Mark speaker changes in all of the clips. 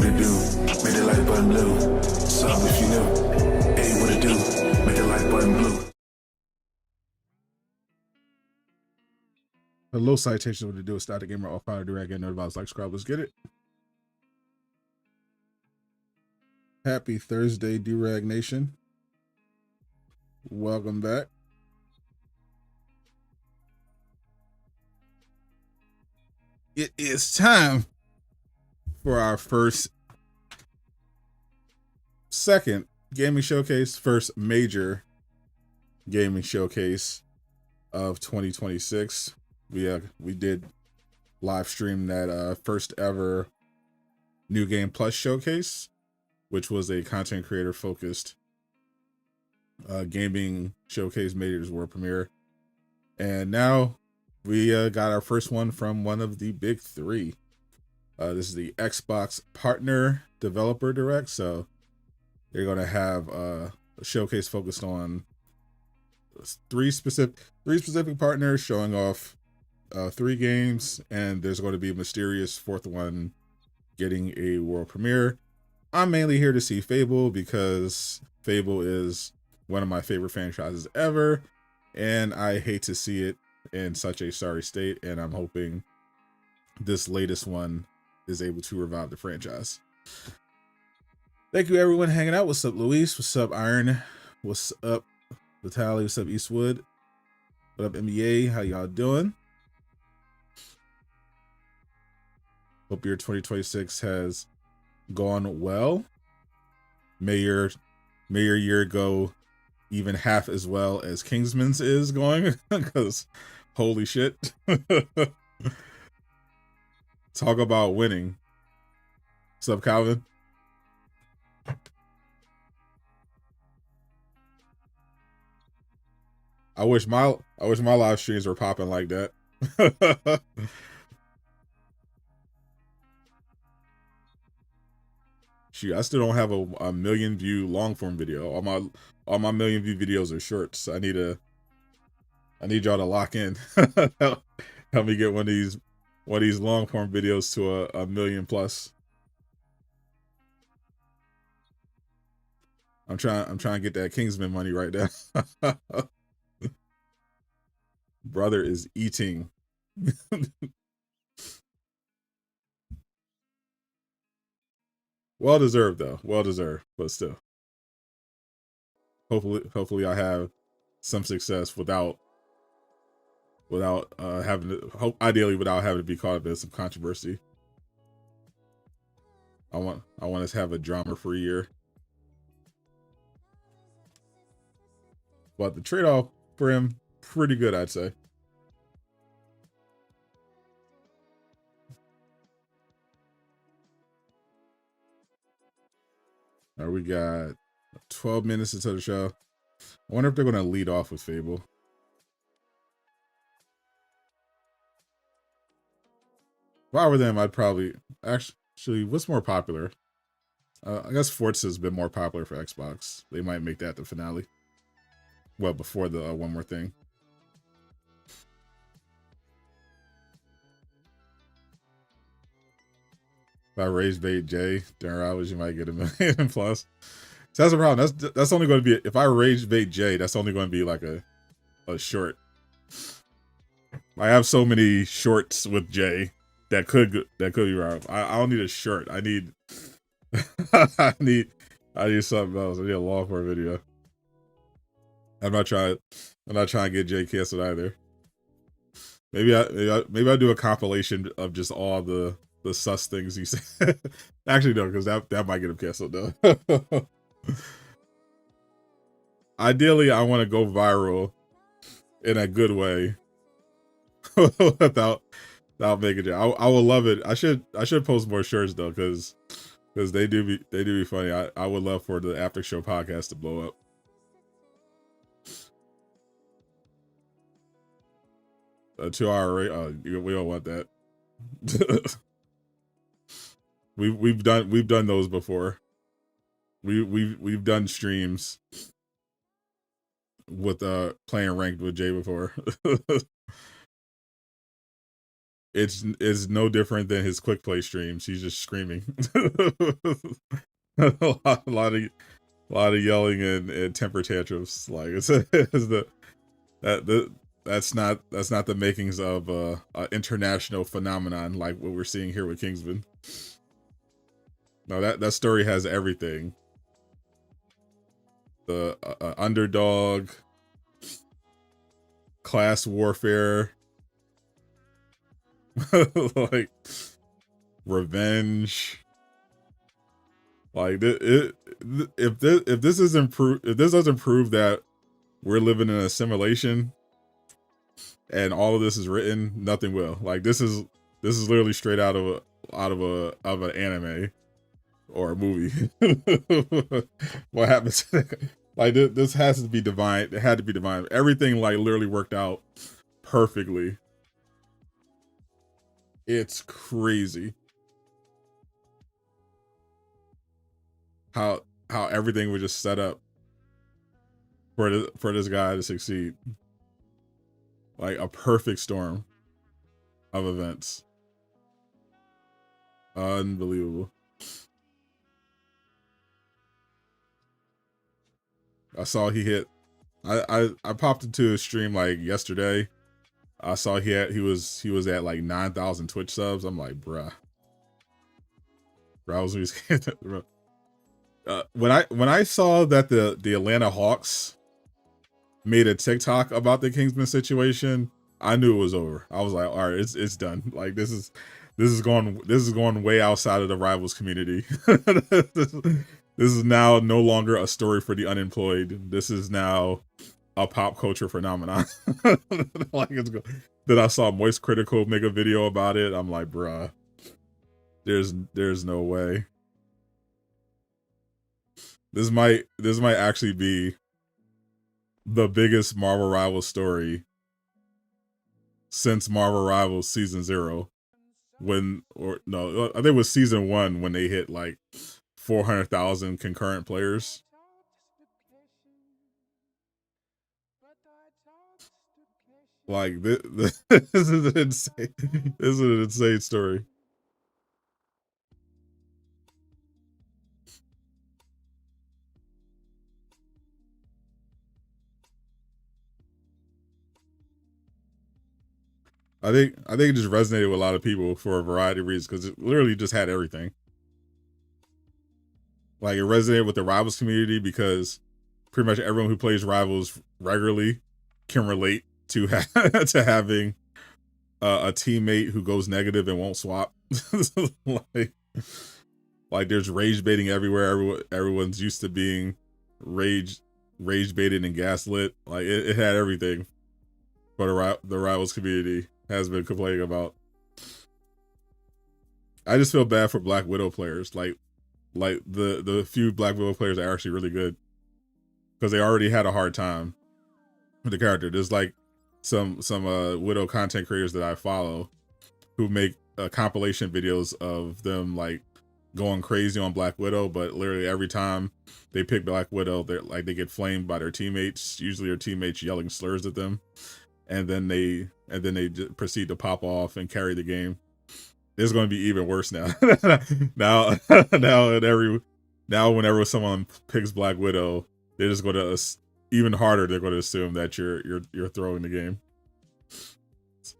Speaker 1: what it do? Make the like button blue. Sub if you new. Hey, what it do? Make the like button blue.
Speaker 2: Hello, citations. What to do? Static gamer, all fire, Durag, and nerd vibes like Scrub. Let's get it. Happy Thursday, Durag Nation. Welcome back. It is time for our second gaming showcase, first major gaming showcase of 2026. We did live stream that first ever New Game Plus showcase, which was a content creator focused gaming showcase, made its world premiere, and now we got our first one from one of the big three. This is the Xbox Partner Developer Direct, so they're going to have a showcase focused on three specific partners showing off 3 games, and there's going to be a mysterious fourth one getting a world premiere. I'm mainly here to see Fable because Fable is one of my favorite franchises ever, and I hate to see it in such a sorry state, and I'm hoping this latest one is able to revive the franchise. Thank you everyone hanging out. What's up, Luis? What's up, Iron? What's up, Vitaly? What's up, Eastwood? What up, NBA? How y'all doing? Hope your 2026 has gone well. May your year go even half as well as Kingsman's is going, because holy shit. Talk about winning. What's up, Calvin? I wish my live streams were popping like that. Shoot, I still don't have a million view long form video. All my million view videos are shorts. I need y'all to lock in. Help me get one of these long form videos to a million plus. I'm trying to get that Kingsman money right now. Brother is eating. Well deserved though. Well deserved, but still. Hopefully I have some success without having to, ideally without having to be caught up in some controversy. I want us to have a drama-free year. But the trade-off for him, pretty good, I'd say. All right, we got 12 minutes into the show. I wonder if they're going to lead off with Fable. If I were them, I'd probably... Actually, what's more popular? I guess Forza's been more popular for Xbox. They might make that the finale. Well, before the One More Thing. If I raise bait J during hours, you might get a million plus. So that's a problem. That's only going to be, if I rage bait J, that's only going to be like a short. I have so many shorts with J that could be wrong. I don't need a short. I need I need something else. I need a long form video. I'm not trying to get J canceled either. Maybe I do a compilation of just all the sus things he said. Actually, no, because that might get him canceled though. Ideally, I want to go viral in a good way without making it. I will love it. I should post more shirts though, because they do be funny. I would love for the after show podcast to blow up. A 2-hour rate. Oh, we don't want that. we've done those before. We've done streams with playing ranked with Jay before. it's no different than his quick play streams. He's just screaming. A lot of yelling and temper tantrums. Like it's the that's not the makings of a international phenomenon like what we're seeing here with Kingsman. No, that story has everything. The underdog, class warfare, like revenge. Like if this doesn't prove that we're living in a simulation and all of this is written, nothing will. Like this is literally straight out of an anime or a movie. What happens? Like this has to be divine. It had to be divine. Everything like literally worked out perfectly. It's crazy how everything was just set up for this guy to succeed. Like a perfect storm of events. Unbelievable. I saw he hit. I popped into a stream like yesterday. I saw he was at like 9,000 Twitch subs. I'm like, bruh. I was when I saw that the Atlanta Hawks made a TikTok about the Kingsman situation, I knew it was over. I was like, all right, it's done. Like this is going way outside of the Rivals community. This is now no longer a story for the unemployed. This is now a pop culture phenomenon. Like it's good. Then I saw Moist Critical make a video about it. I'm like, bruh, there's no way. This might actually be the biggest Marvel Rivals story since Marvel Rivals season 0. I think it was season 1 when they hit like 400,000 concurrent players. Like this is an insane. This is an insane story. I think it just resonated with a lot of people for a variety of reasons because it literally just had everything. Like it resonated with the Rivals community because pretty much everyone who plays Rivals regularly can relate to to having a teammate who goes negative and won't swap. like there's rage baiting everywhere. Everyone's used to being rage baited and gaslit. Like it had everything. But the Rivals community has been complaining about. I just feel bad for Black Widow players. Like the few Black Widow players are actually really good because they already had a hard time with the character. There's like some Widow content creators that I follow who make compilation videos of them like going crazy on Black Widow, but literally every time they pick Black Widow, they get flamed by their teammates. Usually their teammates yelling slurs at them, and then they proceed to pop off and carry the game. It's going to be even worse now. now whenever someone picks Black Widow, they're just going to even harder. They're going to assume that you're throwing the game.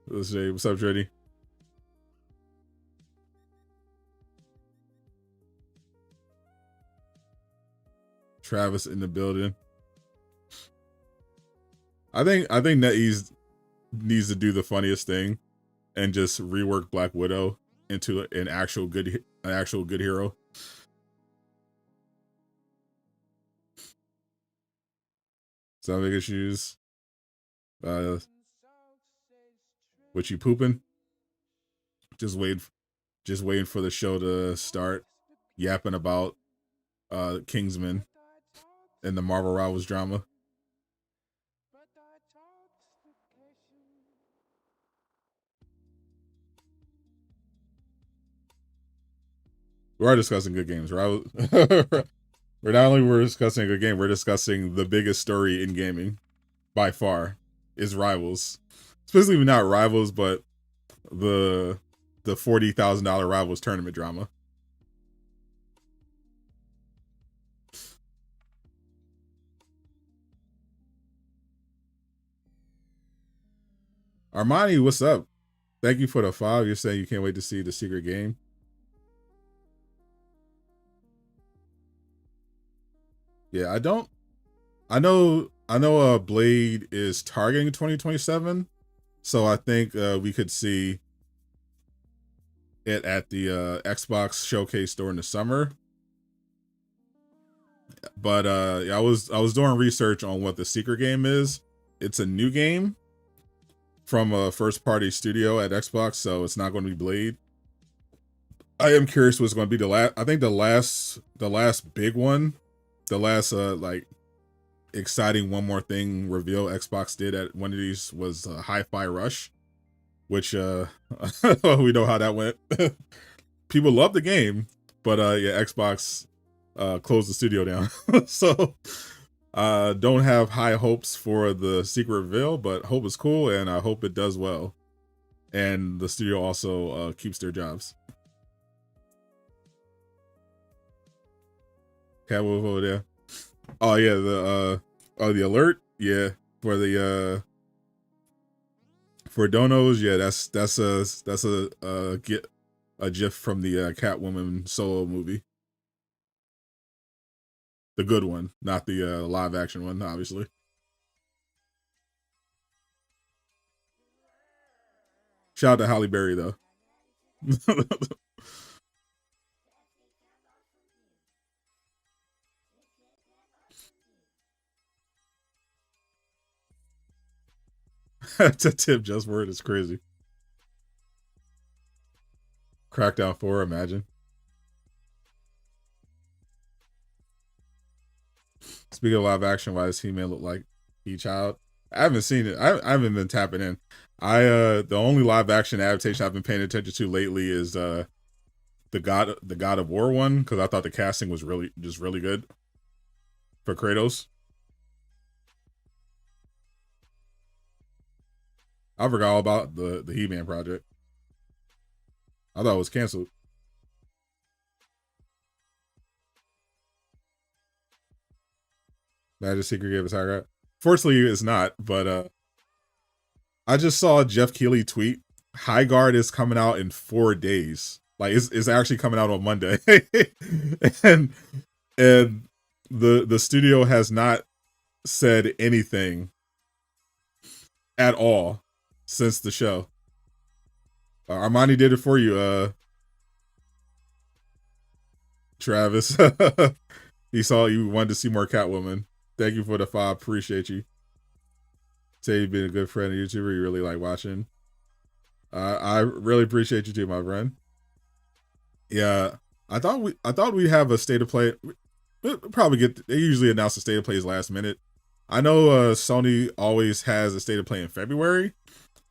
Speaker 2: Let's say, what's up, Dreddy? Travis in the building. I think NetEase needs to do the funniest thing and just rework Black Widow into an actual good hero. Sound big issues. What you pooping? Just waiting for the show to start. Yapping about Kingsman and the Marvel Rivals drama. We are discussing good games, right? We're not only discussing a good game, we're discussing the biggest story in gaming by far is Rivals. Especially not Rivals, but the $40,000 Rivals tournament drama. Armani, what's up? Thank you for the 5. You're saying you can't wait to see the secret game. Yeah, I know Blade is targeting 2027, so I think we could see it at the Xbox showcase during the summer. But I was doing research on what the secret game is. It's a new game from a first party studio at Xbox, so it's not going to be Blade. I am curious what's going to be the last. I think the last big one, the last like exciting one more thing reveal Xbox did at one of these was Hi-Fi Rush, which we know how that went. People love the game, but yeah, Xbox closed the studio down. So don't have high hopes for the secret reveal, but hope is cool, and I hope it does well. And the studio also keeps their jobs. Catwolf over there. Oh yeah, the alert. Yeah, for the for donos. Yeah, that's a gif from the Catwoman solo movie. The good one, not the live action one, obviously. Shout out to Halle Berry though. That's a tip just word is crazy. Crackdown 4, imagine. Speaking of live action, why does He-Man look like E-Child? I haven't seen it. I haven't been tapping in. The only live action adaptation I've been paying attention to lately is the God of War one, because I thought the casting was really good for Kratos. I forgot all about the He-Man project. I thought it was canceled. Magic Secret gave us high. Fortunately, it's not. But I just saw Jeff Keighley tweet: High Guard is coming out in 4 days. Like it's actually coming out on Monday, and the studio has not said anything at all since the show. Armani did it for you, Travis. He saw you wanted to see more Catwoman. Thank you for the 5. Appreciate you. Say you've been a good friend and YouTuber. You really like watching. I really appreciate you too, my friend. Yeah, I thought we'd have a state of play. We'll probably they usually announce the state of plays last minute. I know Sony always has a state of play in February,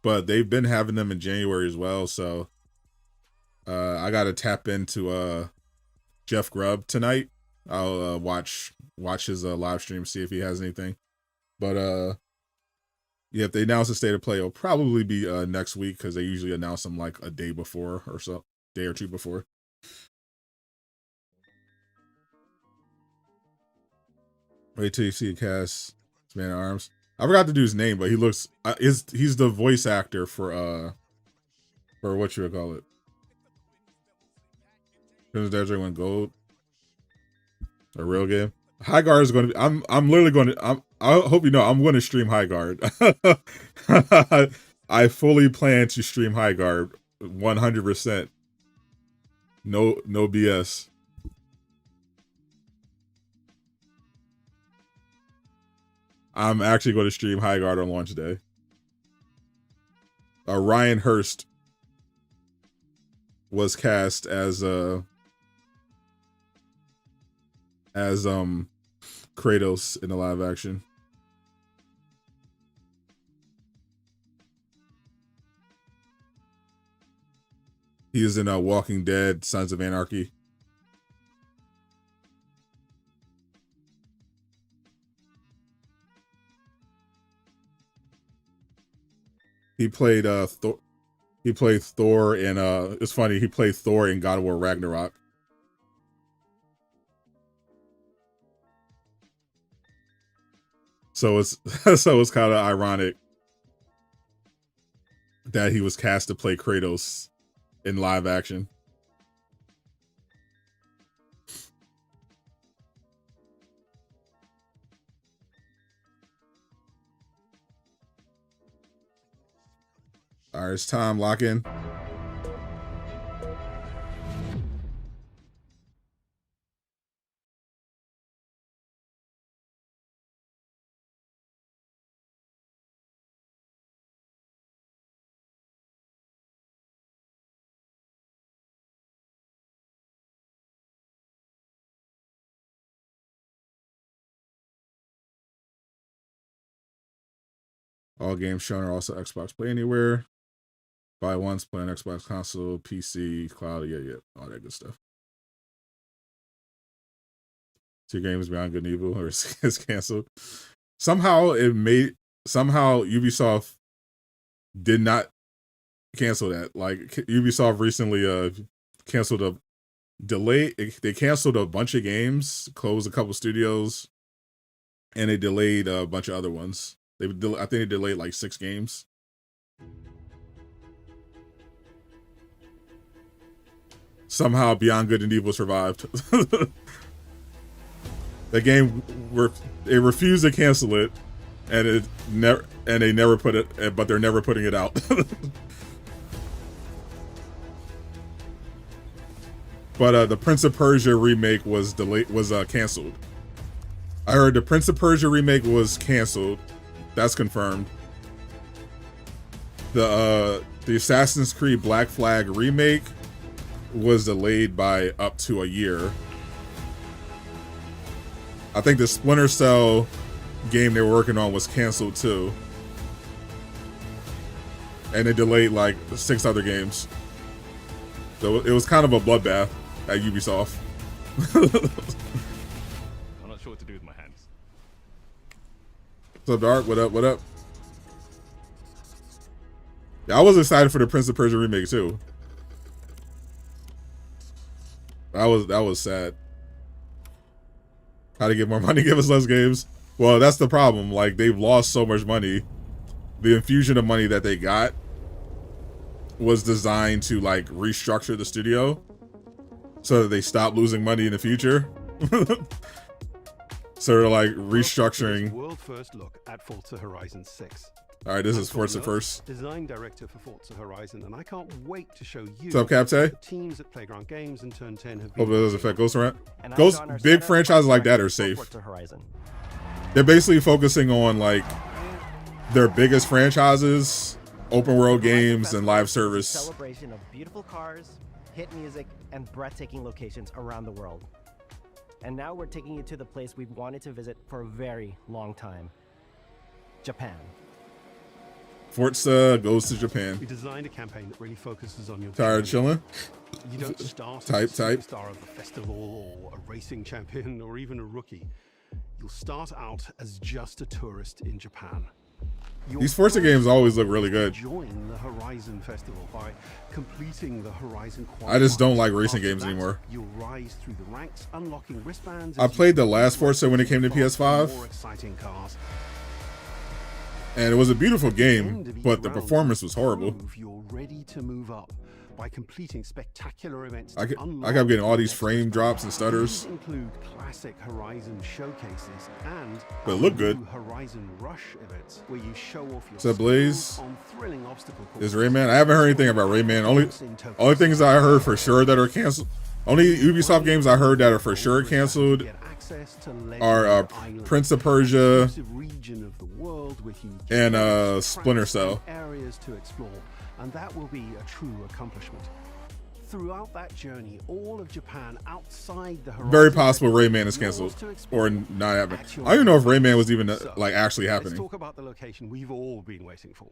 Speaker 2: but they've been having them in January as well. So I gotta tap into Jeff Grubb tonight. I'll watch his live stream, see if he has anything. But yeah, if they announce the state of play, it'll probably be next week, because they usually announce them like a day before or so, day or two before. Wait till you see a cast Man at Arms. I forgot to do his name, but he looks he's the voice actor for what you would call it. Crimson Desert went gold. A real game. High Guard is going to be. I'm literally going to. I hope you know I'm going to stream High Guard. I fully plan to stream High Guard 100%. No BS. I'm actually going to stream High Guard on launch day. Ryan Hurst was cast as Kratos in the live action. He is in Walking Dead, Sons of Anarchy. He played Thor. He played Thor in it's funny, he played Thor in God of War Ragnarok. So it's so it's kind of ironic that he was cast to play Kratos in live action. All right, it's time. Lock in. All games shown are also Xbox Play Anywhere. Buy once, play on Xbox console, PC, cloud, yeah, all that good stuff. 2 games Beyond Good and Evil or it's canceled. Somehow Ubisoft did not cancel that. Like Ubisoft recently canceled a delay. They canceled a bunch of games, closed a couple studios, and they delayed a bunch of other ones. I think they delayed like 6 games. Somehow Beyond Good and Evil survived. The game they refused to cancel it, and they never put it, but they're never putting it out. But the Prince of Persia remake was canceled. I heard the Prince of Persia remake was canceled. That's confirmed. The Assassin's Creed Black Flag remake was delayed by up to a year. I think the Splinter Cell game they were working on was canceled too. And they delayed like 6 other games. So it was kind of a bloodbath at Ubisoft.
Speaker 3: I'm not sure what to do with my hands.
Speaker 2: What's up, Dark? What up? What up? Yeah, I was excited for the Prince of Persia remake too. That was sad. How to get more money, give us less games. Well, that's the problem. Like, they've lost so much money. The infusion of money that they got was designed to like restructure the studio so that they stop losing money in the future. So they're like restructuring.
Speaker 4: World first look at Forza Horizon 6.
Speaker 2: All right, this is Forza first.
Speaker 4: Design director for Forza Horizon, and I can't wait to show you.
Speaker 2: What's up, Captain?
Speaker 4: The teams at Playground Games and Turn 10 have
Speaker 2: Hope it
Speaker 4: been.
Speaker 2: doesn't affect Ghost around. Big franchises like that are safe. They're basically focusing on like their biggest franchises, open world games, and live service.
Speaker 5: Celebration of beautiful cars, hit music, and breathtaking locations around the world. And now we're taking you to the place we've wanted to visit for a very long time: Japan.
Speaker 2: Forza goes to Japan.
Speaker 4: We designed a campaign that really focuses on your.
Speaker 2: Tired of chilling?
Speaker 4: You don't start
Speaker 2: Type.
Speaker 4: as a star of a festival or a racing champion or even a rookie. You'll start out as just a tourist in Japan.
Speaker 2: These Forza games always look really good.
Speaker 4: Join the Horizon Festival by completing the Horizon.
Speaker 2: I just don't like racing games anymore.
Speaker 4: You'll rise through the ranks, unlocking wristbands.
Speaker 2: I played the last Forza when it came to PS5.
Speaker 4: More exciting cars.
Speaker 2: And it was a beautiful game, but the performance was horrible.
Speaker 4: You're ready to move up by completing spectacular events.
Speaker 2: I kept getting all these frame drops and stutters.
Speaker 4: These include classic Horizon showcases and
Speaker 2: But it looked good.
Speaker 4: Horizon Rush events where you show off your
Speaker 2: What's up, Blaze?
Speaker 4: skills on thrilling obstacle courses.
Speaker 2: Is Rayman? I haven't heard anything about Rayman. Only things I heard for sure that are canceled. Only Ubisoft games I heard that are for sure canceled
Speaker 4: Get access to
Speaker 2: are
Speaker 4: Island,
Speaker 2: Prince of Persia
Speaker 4: exclusive region of the world with huge
Speaker 2: and Splinter Cell.
Speaker 4: areas to explore, and that will be a true accomplishment. Throughout that journey, all of Japan outside the Horizon
Speaker 2: Very possible Rayman is
Speaker 4: Festival
Speaker 2: canceled
Speaker 4: knows to explore
Speaker 2: or not happening.
Speaker 4: at your
Speaker 2: I don't even know if
Speaker 4: own
Speaker 2: Rayman was
Speaker 4: pace.
Speaker 2: even
Speaker 4: So,
Speaker 2: like actually
Speaker 4: Let's
Speaker 2: happening.
Speaker 4: talk about the location we've all been waiting for.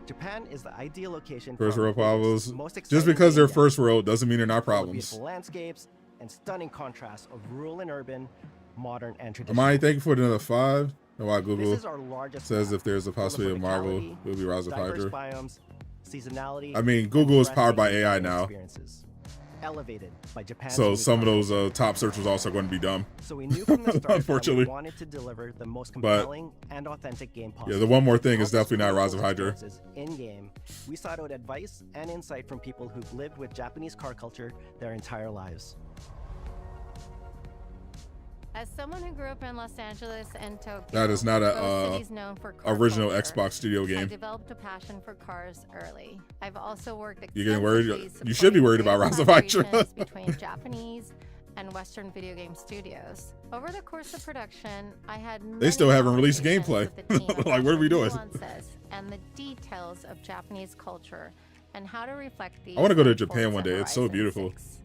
Speaker 5: Japan is the ideal location
Speaker 2: First
Speaker 5: for
Speaker 2: world problems.
Speaker 5: most
Speaker 2: Just
Speaker 5: exciting
Speaker 2: because they're
Speaker 5: game
Speaker 2: first world doesn't mean they're not
Speaker 5: full of
Speaker 2: problems.
Speaker 5: Beautiful landscapes and stunning contrasts of rural and urban, modern and
Speaker 2: Amani,
Speaker 5: traditional.
Speaker 2: thank you for another 5. And why
Speaker 5: This
Speaker 2: Google
Speaker 5: is our largest
Speaker 2: says
Speaker 5: map,
Speaker 2: if there's a
Speaker 5: full of
Speaker 2: possibility of Marvel,
Speaker 5: verticality,
Speaker 2: it will be Rise of
Speaker 5: diverse
Speaker 2: Hydra.
Speaker 5: biomes, seasonality.
Speaker 2: I mean,
Speaker 5: and
Speaker 2: Google is powered by
Speaker 5: breathtaking
Speaker 2: AI
Speaker 5: gaming
Speaker 2: now,
Speaker 5: experiences, elevated by Japan's
Speaker 2: so
Speaker 5: unique
Speaker 2: some of those
Speaker 5: culture.
Speaker 2: top search was also going to be dumb.
Speaker 5: So we knew from the start that
Speaker 2: Unfortunately.
Speaker 5: we wanted to deliver the most
Speaker 2: But,
Speaker 5: compelling and authentic game possible.
Speaker 2: Yeah, the one more thing is
Speaker 5: To help us
Speaker 2: definitely not
Speaker 5: create
Speaker 2: Rise of
Speaker 5: those
Speaker 2: Hydra.
Speaker 5: experiences in-game, we sought out advice and insight from people who've lived with Japanese car culture their entire lives.
Speaker 6: As someone who grew up in Los Angeles and Tokyo,
Speaker 2: That is not
Speaker 6: both cities known for car
Speaker 2: original
Speaker 6: culture,
Speaker 2: Xbox studio
Speaker 6: I
Speaker 2: game.
Speaker 6: developed a passion for cars early. I've also worked
Speaker 2: You getting worried?
Speaker 6: extensively
Speaker 2: You should be worried
Speaker 6: supporting
Speaker 2: about Rise of Hydra.
Speaker 6: collaborations between Japanese and Western video game studios. Over the course of production, I had
Speaker 2: They still
Speaker 6: many
Speaker 2: haven't released
Speaker 6: conversations
Speaker 2: gameplay.
Speaker 6: with the team
Speaker 2: Like,
Speaker 6: about
Speaker 2: what are we
Speaker 6: the
Speaker 2: doing?
Speaker 6: nuances and the details of Japanese culture and how to reflect these.
Speaker 2: I wanna go to
Speaker 6: in
Speaker 2: Japan one
Speaker 6: Forza
Speaker 2: day. It's so
Speaker 6: Horizon
Speaker 2: beautiful.
Speaker 6: 6.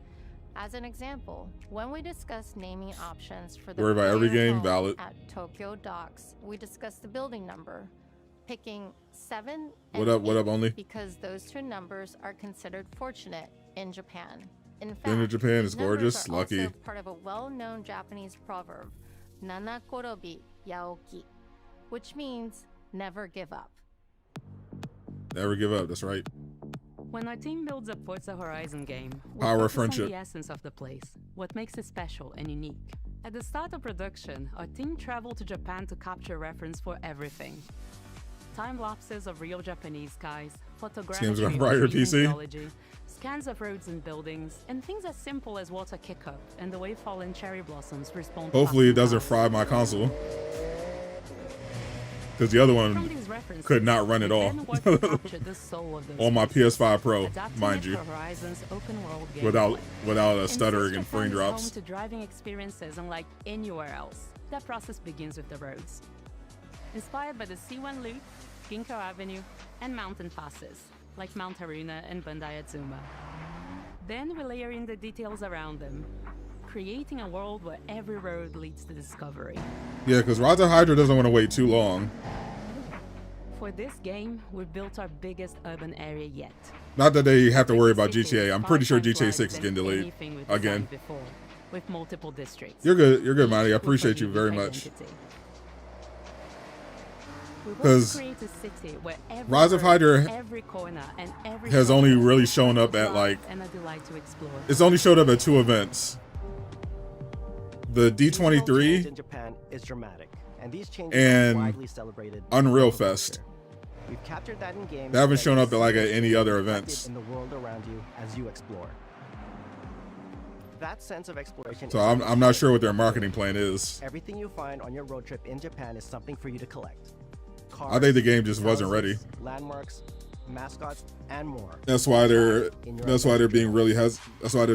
Speaker 6: As an example, when we discussed naming options for the
Speaker 2: Worry about every
Speaker 6: player
Speaker 2: game,
Speaker 6: home
Speaker 2: valid.
Speaker 6: at Tokyo Docks, we discussed the building number, picking 7
Speaker 2: What
Speaker 6: and
Speaker 2: up, what up,
Speaker 6: 8
Speaker 2: only?
Speaker 6: because those two numbers are considered fortunate in Japan. In fact,
Speaker 2: Dinga Japan is
Speaker 6: these numbers
Speaker 2: gorgeous,
Speaker 6: are
Speaker 2: lucky.
Speaker 6: also part of a well-known Japanese proverb, "Nana korobi yaoki," which means never give up.
Speaker 2: Never give up. That's right.
Speaker 7: When our team builds a Forza Horizon game, we
Speaker 2: Power of
Speaker 7: focus
Speaker 2: friendship.
Speaker 7: on the essence of the place, what makes it special and unique. At the start of production, our team traveled to Japan to capture reference for everything. Time lapses of real Japanese skies, photography
Speaker 2: game's
Speaker 7: of
Speaker 2: gonna fry your
Speaker 7: trees and
Speaker 2: PC.
Speaker 7: geology, scans of roads and buildings, and things as simple as water kick-up and the way fallen cherry blossoms respond to
Speaker 2: Hopefully it
Speaker 7: passing
Speaker 2: doesn't
Speaker 7: clouds.
Speaker 2: fry my console. Because the other
Speaker 7: From
Speaker 2: one
Speaker 7: these references,
Speaker 2: could not run at
Speaker 7: we
Speaker 2: all.
Speaker 7: then work to capture the soul of those
Speaker 2: on my
Speaker 7: places,
Speaker 2: PS5 Pro,
Speaker 7: adapting
Speaker 2: mind
Speaker 7: it
Speaker 2: you,
Speaker 7: for Horizon's open world gameplay.
Speaker 2: without a
Speaker 7: And
Speaker 2: stuttering
Speaker 7: since
Speaker 2: and frame
Speaker 7: Japan is home
Speaker 2: drops.
Speaker 7: to driving experiences unlike anywhere else, that process begins with the roads. Inspired by the C1 Loop, Ginkgo Avenue, and mountain passes, like Mount Haruna and Bandai Atsuma. Then we layer in the details around them, creating a world where every road leads to discovery.
Speaker 2: Yeah, because Rise of Hydra doesn't want to wait too long.
Speaker 7: For this game, we've built our biggest urban area yet.
Speaker 2: Not that they have to worry about
Speaker 7: This city
Speaker 2: GTA.
Speaker 7: is
Speaker 2: I'm
Speaker 7: 5
Speaker 2: pretty sure
Speaker 7: times
Speaker 2: GTA
Speaker 7: larger
Speaker 2: 6 is
Speaker 7: than
Speaker 2: getting delayed
Speaker 7: anything we've
Speaker 2: again.
Speaker 7: designed before, with multiple districts.
Speaker 2: You're good, buddy. I
Speaker 7: each with a
Speaker 2: appreciate you very
Speaker 7: unique
Speaker 2: much.
Speaker 7: identity. We want to
Speaker 2: 'Cause
Speaker 7: create a city where every
Speaker 2: Rise of
Speaker 7: road,
Speaker 2: Hydra
Speaker 7: every corner, and every
Speaker 2: has only
Speaker 7: shortcut
Speaker 2: really
Speaker 7: is
Speaker 2: shown
Speaker 7: a
Speaker 2: up at,
Speaker 7: drive
Speaker 2: like-
Speaker 7: and a delight to explore.
Speaker 2: It's only showed up at 2 events. The
Speaker 5: Seasonal change
Speaker 2: D23
Speaker 5: in Japan is dramatic, and these changes
Speaker 2: and
Speaker 5: are widely celebrated.
Speaker 2: Unreal
Speaker 5: all over the
Speaker 2: Fest.
Speaker 5: culture. We've captured that in game.
Speaker 2: They haven't
Speaker 5: so
Speaker 2: shown
Speaker 5: you
Speaker 2: up at, like,
Speaker 5: see
Speaker 2: at
Speaker 5: it
Speaker 2: any other
Speaker 5: reflected
Speaker 2: events.
Speaker 5: in the world around you as you explore. That sense of exploration.
Speaker 2: So
Speaker 5: is
Speaker 2: I'm not sure what their marketing plan is.
Speaker 5: Everything you find on your road trip in Japan is something for you to collect.
Speaker 2: I think the game just
Speaker 5: Cars,
Speaker 2: wasn't ready.
Speaker 5: Landmarks, mascots, and more.
Speaker 2: That's why they're
Speaker 5: In your
Speaker 2: that's why they're
Speaker 5: adventure.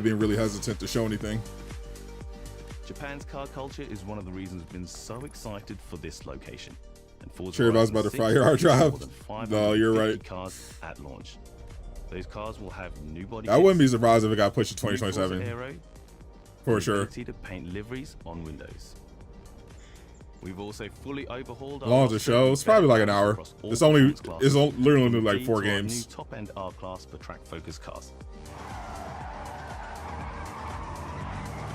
Speaker 2: being really hesitant to show anything.
Speaker 3: Japan's car culture is one of the reasons we've been so excited for this location. And Forza
Speaker 2: Sure, if I was about to
Speaker 3: Horizon
Speaker 2: fry your hard
Speaker 3: 6 will
Speaker 2: drive.
Speaker 3: more than 550
Speaker 2: No, you're right.
Speaker 3: Cars at launch. Those cars will have new body
Speaker 2: I wouldn't be
Speaker 3: kits,
Speaker 2: surprised if it got pushed to
Speaker 3: new Forza
Speaker 2: 2027
Speaker 3: Aero,
Speaker 2: for
Speaker 3: the
Speaker 2: sure.
Speaker 3: ability to paint liveries on windows. We've also fully overhauled
Speaker 2: How long is the
Speaker 3: roster
Speaker 2: show?
Speaker 3: of
Speaker 2: It's probably like an
Speaker 3: better
Speaker 2: hour.
Speaker 3: across all
Speaker 2: It's only
Speaker 3: performance
Speaker 2: it's
Speaker 3: classes,
Speaker 2: literally like
Speaker 3: indeed
Speaker 2: 4
Speaker 3: to our
Speaker 2: games.
Speaker 3: New top-end R-Class for track-focused cars.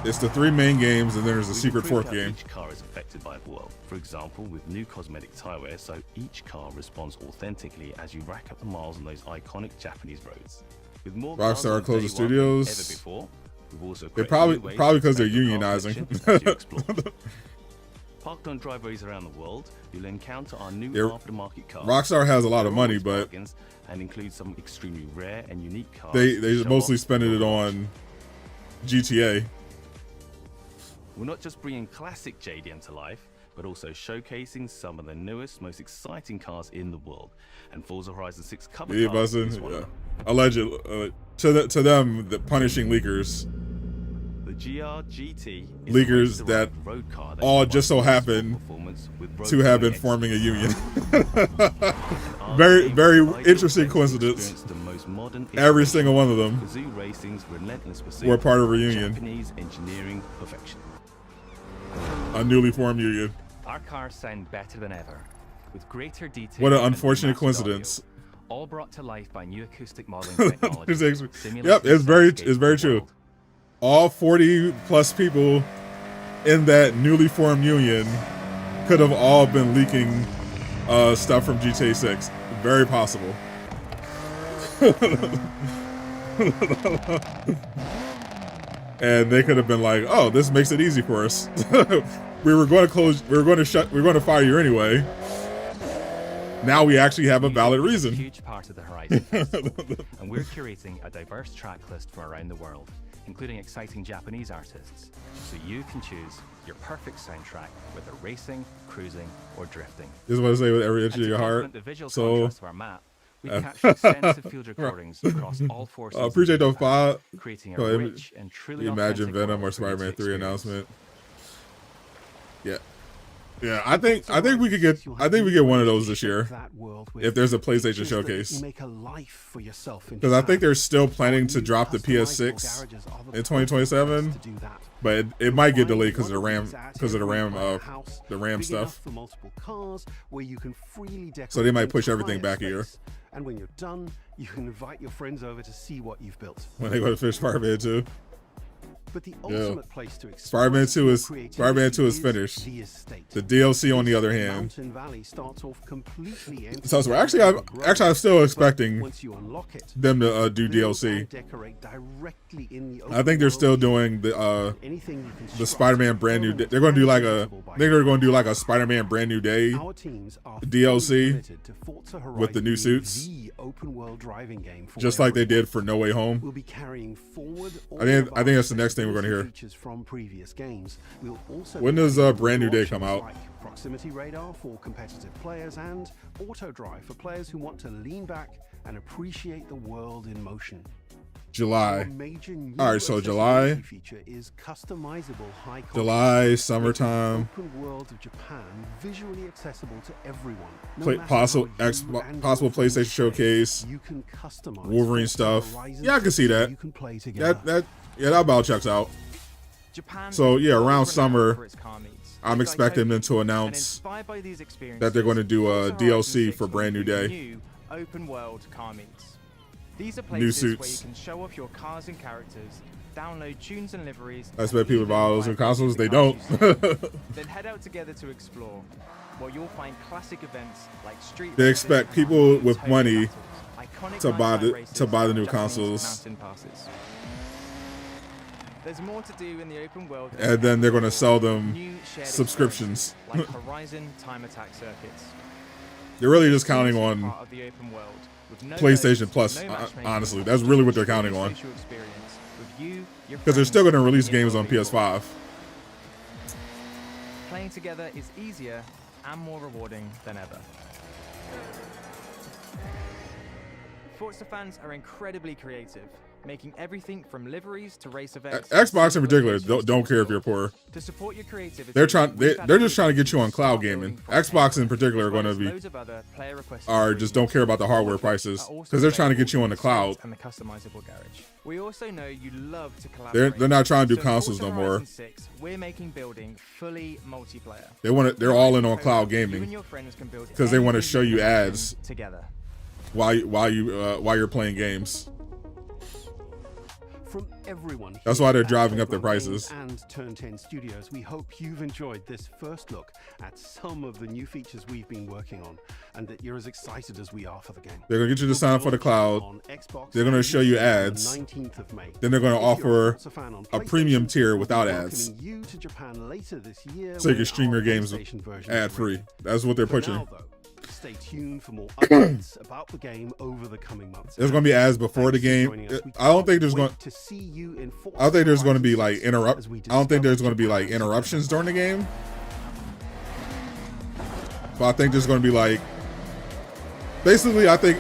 Speaker 2: It's the 3 main games, and then there's a
Speaker 3: We've
Speaker 2: secret
Speaker 3: improved
Speaker 2: 4th
Speaker 3: how
Speaker 2: game.
Speaker 3: Each car is affected by the world. For example, with new cosmetic tire wear, so each car responds authentically as you rack up the miles on those iconic Japanese roads. With more cars
Speaker 2: Rockstar
Speaker 3: on
Speaker 2: closing
Speaker 3: day one than
Speaker 2: studios.
Speaker 3: ever before, we've also
Speaker 2: They
Speaker 3: created
Speaker 2: probably
Speaker 3: new ways
Speaker 2: probably
Speaker 3: to
Speaker 2: because they're
Speaker 3: expand your car
Speaker 2: unionizing.
Speaker 3: collection as you explore. Parked on driveways around the world, you'll encounter our new
Speaker 2: Yeah,
Speaker 3: aftermarket cars.
Speaker 2: Rockstar has a lot of
Speaker 3: They're
Speaker 2: money,
Speaker 3: always
Speaker 2: but
Speaker 3: bargains and include some extremely rare and unique cars.
Speaker 2: they
Speaker 3: to show
Speaker 2: mostly
Speaker 3: off
Speaker 2: spending
Speaker 3: your
Speaker 2: it on GTA.
Speaker 3: We're not just bringing classic JDM to life, but also showcasing some of the newest, most exciting cars in the world. And Forza Horizon 6 cover
Speaker 2: Yeah,
Speaker 3: cars is
Speaker 2: bussin',
Speaker 3: one of
Speaker 2: yeah.
Speaker 3: them.
Speaker 2: Alleged to them, the punishing leakers,
Speaker 3: The GR GT is
Speaker 2: Leakers
Speaker 3: a
Speaker 2: that
Speaker 3: road car
Speaker 2: all
Speaker 3: combines
Speaker 2: just so
Speaker 3: motorsport
Speaker 2: happen
Speaker 3: performance with road
Speaker 2: to have been
Speaker 3: going
Speaker 2: forming a union.
Speaker 3: Our
Speaker 2: very
Speaker 3: game
Speaker 2: very
Speaker 3: provides
Speaker 2: interesting
Speaker 3: you
Speaker 2: coincidence.
Speaker 3: experience the most modern
Speaker 2: Every
Speaker 3: iteration
Speaker 2: single one of them
Speaker 3: of Kazoo Racing's relentless pursuit
Speaker 2: were part of a
Speaker 3: of
Speaker 2: union,
Speaker 3: Japanese engineering perfection.
Speaker 2: a newly formed union.
Speaker 8: Our cars sound better than ever, with greater detail.
Speaker 2: What an
Speaker 8: and
Speaker 2: unfortunate
Speaker 8: remastered
Speaker 2: coincidence.
Speaker 8: audio, all brought to life by new acoustic modeling technology.
Speaker 2: Yep, it's very true. All 40 plus people in that newly formed union could have all been leaking stuff from GTA 6. Very possible. And they could have been like, "Oh, this makes it easy for us. We were going to fire you anyway. Now we actually have a valid reason."
Speaker 8: A huge part of the Horizon Festival, and we're curating a diverse track list from around the world, including exciting Japanese artists, so you can choose your perfect soundtrack, whether racing, cruising, or drifting.
Speaker 2: This is what I say with every inch
Speaker 8: And
Speaker 2: of your
Speaker 8: to
Speaker 2: heart.
Speaker 8: complement the visual
Speaker 2: So,
Speaker 8: contrast of our map, we captured extensive field recordings across all four seasons
Speaker 2: appreciate
Speaker 8: of
Speaker 2: those
Speaker 8: Japan,
Speaker 2: five.
Speaker 8: creating a
Speaker 2: Go ahead.
Speaker 8: rich and truly
Speaker 2: Imagine
Speaker 8: authentic
Speaker 2: Venom or
Speaker 8: world for you to
Speaker 2: Spider-Man 3
Speaker 8: experience.
Speaker 2: announcement. Yeah. I think we could get one of those this year if there's a PlayStation showcase. Because I think they're still planning to drop the PS6 in 2027, but it might get delayed because of the RAM stuff. So they might push everything back a year.
Speaker 4: And when you're done, you can invite your friends over to see what you've built.
Speaker 2: When they go to finish Spider-Man 2.
Speaker 4: But the ultimate place to
Speaker 2: Spider-Man 2 is finished. The DLC, on the other hand.
Speaker 4: Mountain Valley starts off completely empty.
Speaker 2: So I'm still expecting
Speaker 4: Once you unlock it,
Speaker 2: them to do DLC. I think they're still doing the Spider-Man brand new. They're going to do like a. I think they're going to do like a Spider-Man brand new day DLC with the new suits, just like they did for No Way Home.
Speaker 4: We'll be carrying forward.
Speaker 2: I think that's the next thing we're going to hear.
Speaker 4: From previous games. We'll also
Speaker 2: When does Brand New Day come out?
Speaker 4: like proximity radar for competitive players and auto drive for players who want to lean back and appreciate the world in motion.
Speaker 2: July.
Speaker 4: All
Speaker 2: right, so July.
Speaker 4: Feature is customizable high
Speaker 2: July, summertime.
Speaker 4: Open world of Japan, visually accessible to everyone.
Speaker 2: Possible PlayStation showcase.
Speaker 4: You can customize
Speaker 2: Wolverine stuff.
Speaker 4: Horizon
Speaker 2: Yeah, I can see that.
Speaker 4: you can play together.
Speaker 2: That about checks out. So yeah, around summer, I'm expecting them to announce that they're going to do a DLC for Brand New Day.
Speaker 9: New open world car meets. These are
Speaker 2: New
Speaker 9: places where you
Speaker 2: suits.
Speaker 9: can show off your cars and characters, download tunes and liveries.
Speaker 2: I expect people to buy those new consoles. They
Speaker 9: the cars
Speaker 2: don't.
Speaker 9: you see. Then head out together to explore, where you'll find classic events like street.
Speaker 2: They
Speaker 9: races,
Speaker 2: expect people with
Speaker 9: Tokyo
Speaker 2: money
Speaker 9: battles, iconic
Speaker 2: to buy
Speaker 9: nighttime
Speaker 2: the-
Speaker 9: races,
Speaker 2: to buy the new
Speaker 9: Japanese
Speaker 2: consoles.
Speaker 9: mountain passes. There's more to do in the open world.
Speaker 2: And then they're going to sell them
Speaker 9: New shared
Speaker 2: subscriptions.
Speaker 9: experiences like Horizon time attack circuits.
Speaker 2: They're really just counting
Speaker 9: Part
Speaker 2: on
Speaker 9: of the open world, with no
Speaker 2: PlayStation
Speaker 9: modes,
Speaker 2: Plus.
Speaker 9: no matchmaking,
Speaker 2: Honestly, that's really what they're counting on.
Speaker 9: social experience with you, your
Speaker 2: Because they're
Speaker 9: friends,
Speaker 2: still going to release
Speaker 9: in
Speaker 2: games on
Speaker 9: your
Speaker 2: PS5.
Speaker 9: Playing together is easier and more rewarding than ever. Forza fans are incredibly creative, making everything from liveries to race events.
Speaker 2: Xbox in particular don't care if you're poor.
Speaker 9: To support your creativity,
Speaker 2: They're just trying to get you on
Speaker 9: we've
Speaker 2: cloud
Speaker 9: started
Speaker 2: gaming.
Speaker 9: building
Speaker 2: Xbox in particular are going to
Speaker 9: as well as
Speaker 2: be
Speaker 9: loads of other player-requested
Speaker 2: are just don't care about the hardware prices because they're trying to get you on the cloud.
Speaker 9: and the customizable garage. We also know you love to collaborate.
Speaker 2: They're not trying to do
Speaker 9: So in
Speaker 2: consoles
Speaker 9: Forza
Speaker 2: no more.
Speaker 9: Horizon 6, we're making building fully multiplayer.
Speaker 2: They're all in on cloud
Speaker 9: You
Speaker 2: gaming
Speaker 9: and your friends can build
Speaker 2: 'cause they wanna
Speaker 9: anything
Speaker 2: show you
Speaker 9: can imagine
Speaker 2: ads.
Speaker 9: together.
Speaker 2: while you're playing games.
Speaker 4: From everyone
Speaker 2: That's
Speaker 4: here
Speaker 2: why they're
Speaker 4: at
Speaker 2: driving up their
Speaker 4: Forza
Speaker 2: prices.
Speaker 4: And Turn 10 Studios, we hope you've enjoyed this first look at some of the new features we've been working on, and that you're as excited as we are for the game.
Speaker 2: They're gonna get you to sign up for the cloud.
Speaker 4: On Xbox
Speaker 2: They're gonna
Speaker 4: and
Speaker 2: show you
Speaker 4: PC on the
Speaker 2: ads.
Speaker 4: 19th of May.
Speaker 2: Then they're gonna
Speaker 4: If you're
Speaker 2: offer
Speaker 4: Forza fan on
Speaker 2: a premium
Speaker 4: PlayStation,
Speaker 2: tier
Speaker 4: we'll be
Speaker 2: without
Speaker 4: welcoming
Speaker 2: ads.
Speaker 4: you to Japan later this year
Speaker 2: So you can
Speaker 4: when
Speaker 2: stream
Speaker 4: our
Speaker 2: your games
Speaker 4: PlayStation version is
Speaker 2: ad free.
Speaker 4: ready.
Speaker 2: That's what they're
Speaker 4: For
Speaker 2: pushing.
Speaker 4: now, though, stay tuned for more updates about the game over the coming months.
Speaker 2: There's gonna be ads before the
Speaker 4: Thanks for
Speaker 2: game.
Speaker 4: joining us. We
Speaker 2: I don't
Speaker 4: can't
Speaker 2: think there's
Speaker 4: wait
Speaker 2: going.
Speaker 4: to see you in Forza
Speaker 2: I don't think there's going to be
Speaker 4: Horizon
Speaker 2: like
Speaker 4: 6
Speaker 2: interrupt.
Speaker 4: as we
Speaker 2: I don't think there's going to be
Speaker 4: discover
Speaker 2: like
Speaker 4: Japan's
Speaker 2: interruptions during the game. But I think there's going to be like. Basically, I think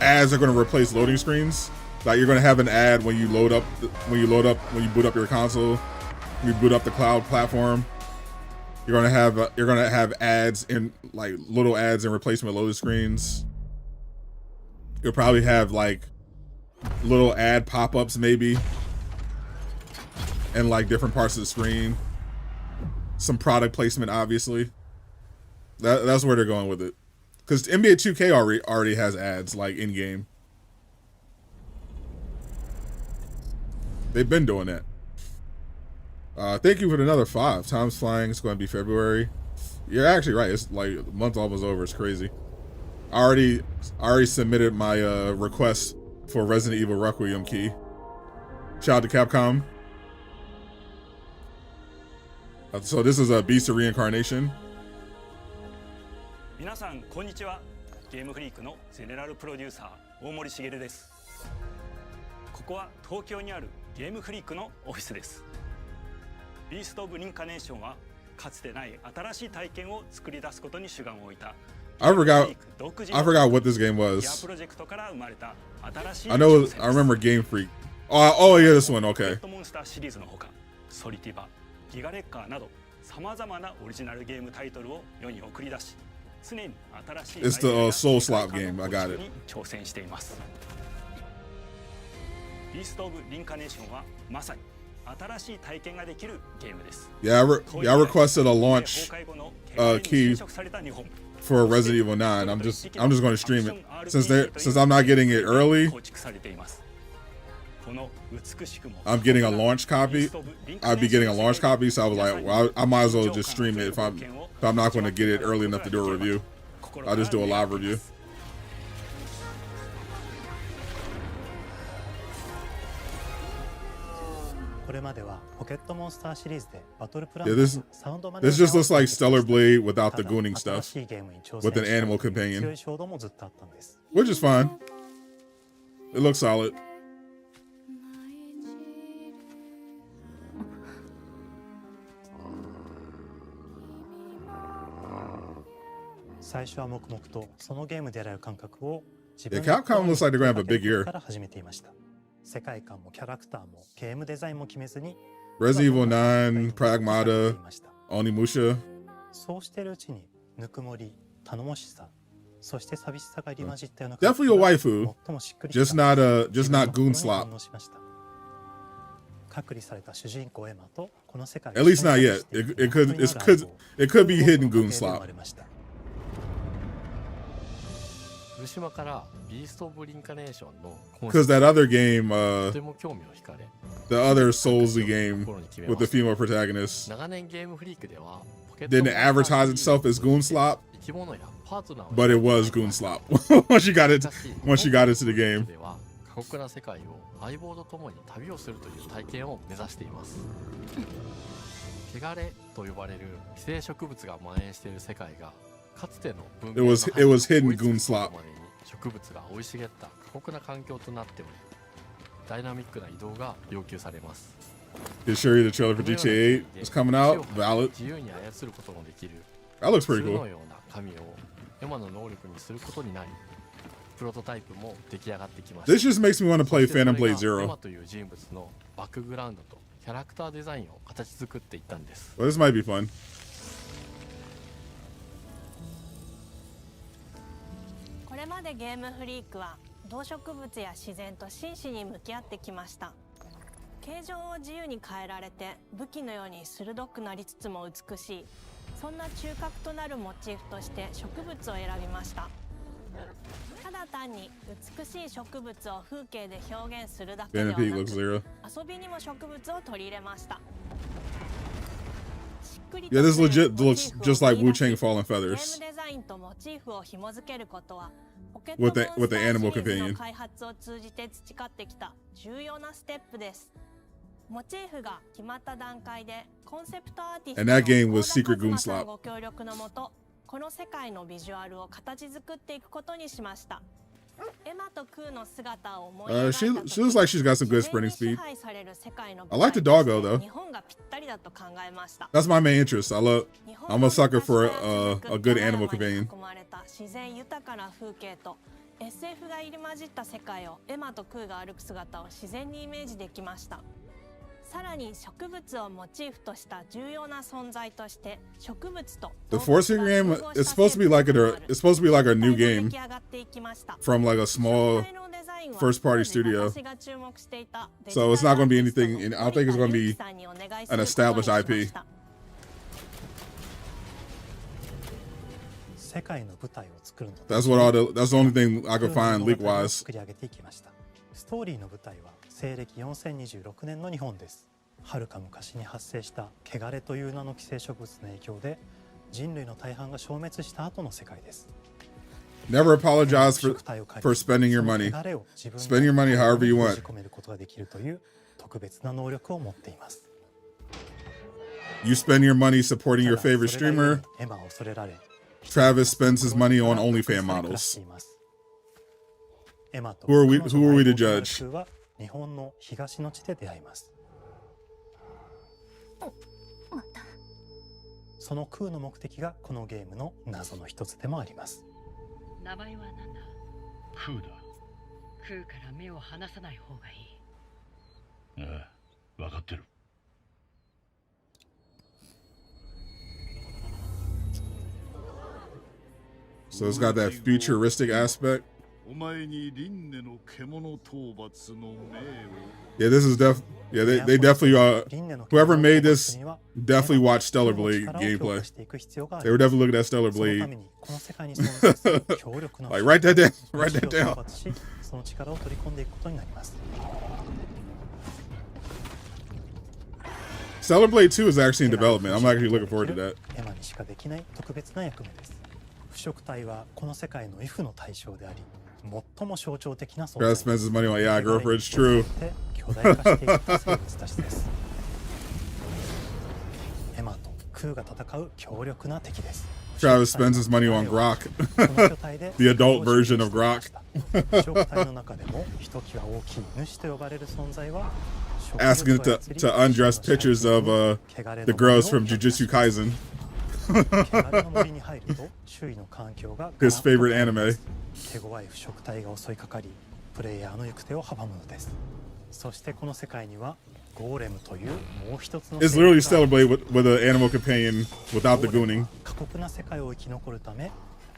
Speaker 2: ads are going to replace loading screens. Like you're going to have an ad when you boot up your console, when you boot up the cloud platform. You're gonna have ads in like little ads in replacement loading screens. You'll probably have like little ad pop-ups maybe, and like different parts of the screen. Some product placement, obviously. That's where they're going with it. Because NBA 2K already has ads like in game. They've been doing that. Thank you for another 5. Time's flying. It's going to be February. You're actually right. It's like a month almost over. It's crazy. I already submitted my request for Resident Evil Requiem key. Shout out to Capcom. So this is a Beast of Reincarnation.
Speaker 10: 皆さんこんにちは。ゲームフリークのゼネラルプロデューサー大森茂です。ここは東京にあるゲームフリークのオフィスです。ビースト・オブ・リンカネーションはかつてない新しい体験を作り出すことに主眼を置いた
Speaker 2: I forgot what this game was. I remember Game Freak. Oh yeah, this one. Okay.
Speaker 10: モンスターシリーズのほか、ソリティバ、ギガレッカーなど様々なオリジナルゲームタイトルを世に送り出し、常に新しい
Speaker 2: It's the Soul Slap game. I got it.
Speaker 10: 挑戦しています。ビースト・オブ・リンカネーションはまさに新しい体験ができるゲームです。
Speaker 2: Yeah, I requested a launch key for Resident Evil 9. I'm just going to stream it since I'm not getting it early. I'm getting a launch copy. I'd be getting a launch copy, so I was like, well, I might as well just stream it if I'm not going to get it early enough to do a review. I'll just do a live review. Yeah, this just looks like Stellar Blade without the gooning stuff, with an animal companion, which is fine. It looks solid. Yeah, Capcom looks like they're gonna have a big year. Resident Evil 9, Pragmata, Onimusha. Definitely a waifu, just not goon slop. At least not yet. It could be hidden goon slop. Because that other game, the other Soulsy game with the female protagonist, didn't advertise itself as goon slop, but it was goon slop once you got into the game.
Speaker 11: 過酷な世界を相棒と共に旅をするという体験を目指しています。汚れと呼ばれる寄生植物が蔓延している世界がかつての文明の
Speaker 2: It was hidden goon slop.
Speaker 11: 植物が生い茂った過酷な環境となっており、ダイナミックな移動が要求されます。
Speaker 2: Did show you the trailer for GTA 8 is coming out? Valid.
Speaker 11: 自由に操ることのできる
Speaker 2: That looks pretty
Speaker 11: 鶴
Speaker 2: cool.
Speaker 11: のような神をエマの能力にすることになり、プロトタイプも出来上がってきました。
Speaker 2: This just makes me want to play
Speaker 11: そしてそれが
Speaker 2: Phantom Blade
Speaker 11: エ
Speaker 2: Zero.
Speaker 11: マという人物のバックグラウンドとキャラクターデザインを形作っていったんです。
Speaker 2: Well, this might be fun.
Speaker 12: これまでゲームフリークは動植物や自然と真摯に向き合ってきました。形状を自由に変えられて武器のように鋭くなりつつも美しい、そんな中核となるモチーフとして植物を選びました。ただ単に美しい植物を風景で表現するだけではなく、
Speaker 2: Phantom Peak looks Zero.
Speaker 12: 遊びにも植物を取り入れました。
Speaker 2: Yeah, this legit looks just like Wu Chang Fallen
Speaker 12: ゲー
Speaker 2: Feathers
Speaker 12: ムデザインとモチーフを紐付けることはポケット
Speaker 2: with
Speaker 12: モン
Speaker 2: the
Speaker 12: スター
Speaker 2: animal
Speaker 12: シリーズ
Speaker 2: companion.
Speaker 12: の開発を通じて培ってきた重要なステップです。モチーフが決まった段階でコンセプトアーティスト
Speaker 2: And
Speaker 12: の
Speaker 2: that game was
Speaker 12: 幸田
Speaker 2: Secret Goon
Speaker 12: 和馬さん
Speaker 2: Slop.
Speaker 12: ご協力のもと、この世界のビジュアルを形作っていくことにしました。エマとクーの姿を思い描いた
Speaker 2: She looks like she's got some good
Speaker 12: 自然
Speaker 2: sprinting
Speaker 12: に支
Speaker 2: speed.
Speaker 12: 配される世界の
Speaker 2: I like the doggo though.
Speaker 12: 日本がぴったりだと考えました。
Speaker 2: That's my main interest. I'm a sucker for a good animal companion.
Speaker 12: 囲まれた自然豊かな風景と SF が入り混じった世界をエマとクーが歩く姿を自然にイメージできました。さらに植物をモチーフとした重要な存在として植物と
Speaker 2: The Forza game is supposed to be like a new game from like a small first-party studio. So it's not going to be anything. I don't think it's going to be an established IP.
Speaker 13: 世界の舞台を作るの
Speaker 2: That's the only thing I could find leak-wise.
Speaker 13: 作り上げていきました。ストーリーの舞台は西暦4026年の日本です。はるか昔に発生した汚れという名の寄生植物の影響で人類の大半が消滅した後の世界です。
Speaker 2: Never apologize for spending your money. Spend your money however you want.
Speaker 13: 込めることができるという特別な能力を持っています。
Speaker 2: You spend your money supporting your favorite streamer.
Speaker 13: エマを恐れられ
Speaker 2: Travis spends his money on OnlyFans models.
Speaker 13: エマと
Speaker 2: Who are we to judge?
Speaker 13: は日本の東の地で出会います。その空の目的がこのゲームの謎の一つでもあります。
Speaker 14: 名前は何だ？
Speaker 15: 空だ。
Speaker 14: 空から目を離さない方がいい。
Speaker 15: ああ、分かってる。
Speaker 2: So it's got that futuristic aspect.
Speaker 15: お前に輪廻の獣討伐の命を。
Speaker 2: Yeah, this is they definitely whoever made this definitely watched Stellar Blade gameplay. They were definitely looking at Stellar Blade. Like write that down. Write that down.
Speaker 13: その力を取り込んでいくことになります。
Speaker 2: Stellar Blade 2 is actually in development. I'm actually looking forward to that.
Speaker 13: エマにしかできない特別な役目です。腐食体はこの世界の If の対象であり、最も象徴的な存在。
Speaker 2: Travis spends his money on AI girlfriend. It's true.
Speaker 13: 巨大化していった生物たちです。エマと空が戦う強力な敵です。
Speaker 2: Travis spends his money on Grok. The adult version of Grok.
Speaker 13: 腐食体の中でもひときわ大きい主と呼ばれる存在は
Speaker 2: Asking to undress pictures of the girls from Jujutsu Kaisen. His favorite anime.
Speaker 13: 手強い腐食体が襲いかかり、プレイヤーの行く手を阻むのです。そしてこの世界にはゴーレムというもう一つの
Speaker 2: It's literally Stellar Blade with an animal companion without the gooning.
Speaker 13: 過酷な世界を生き残るため、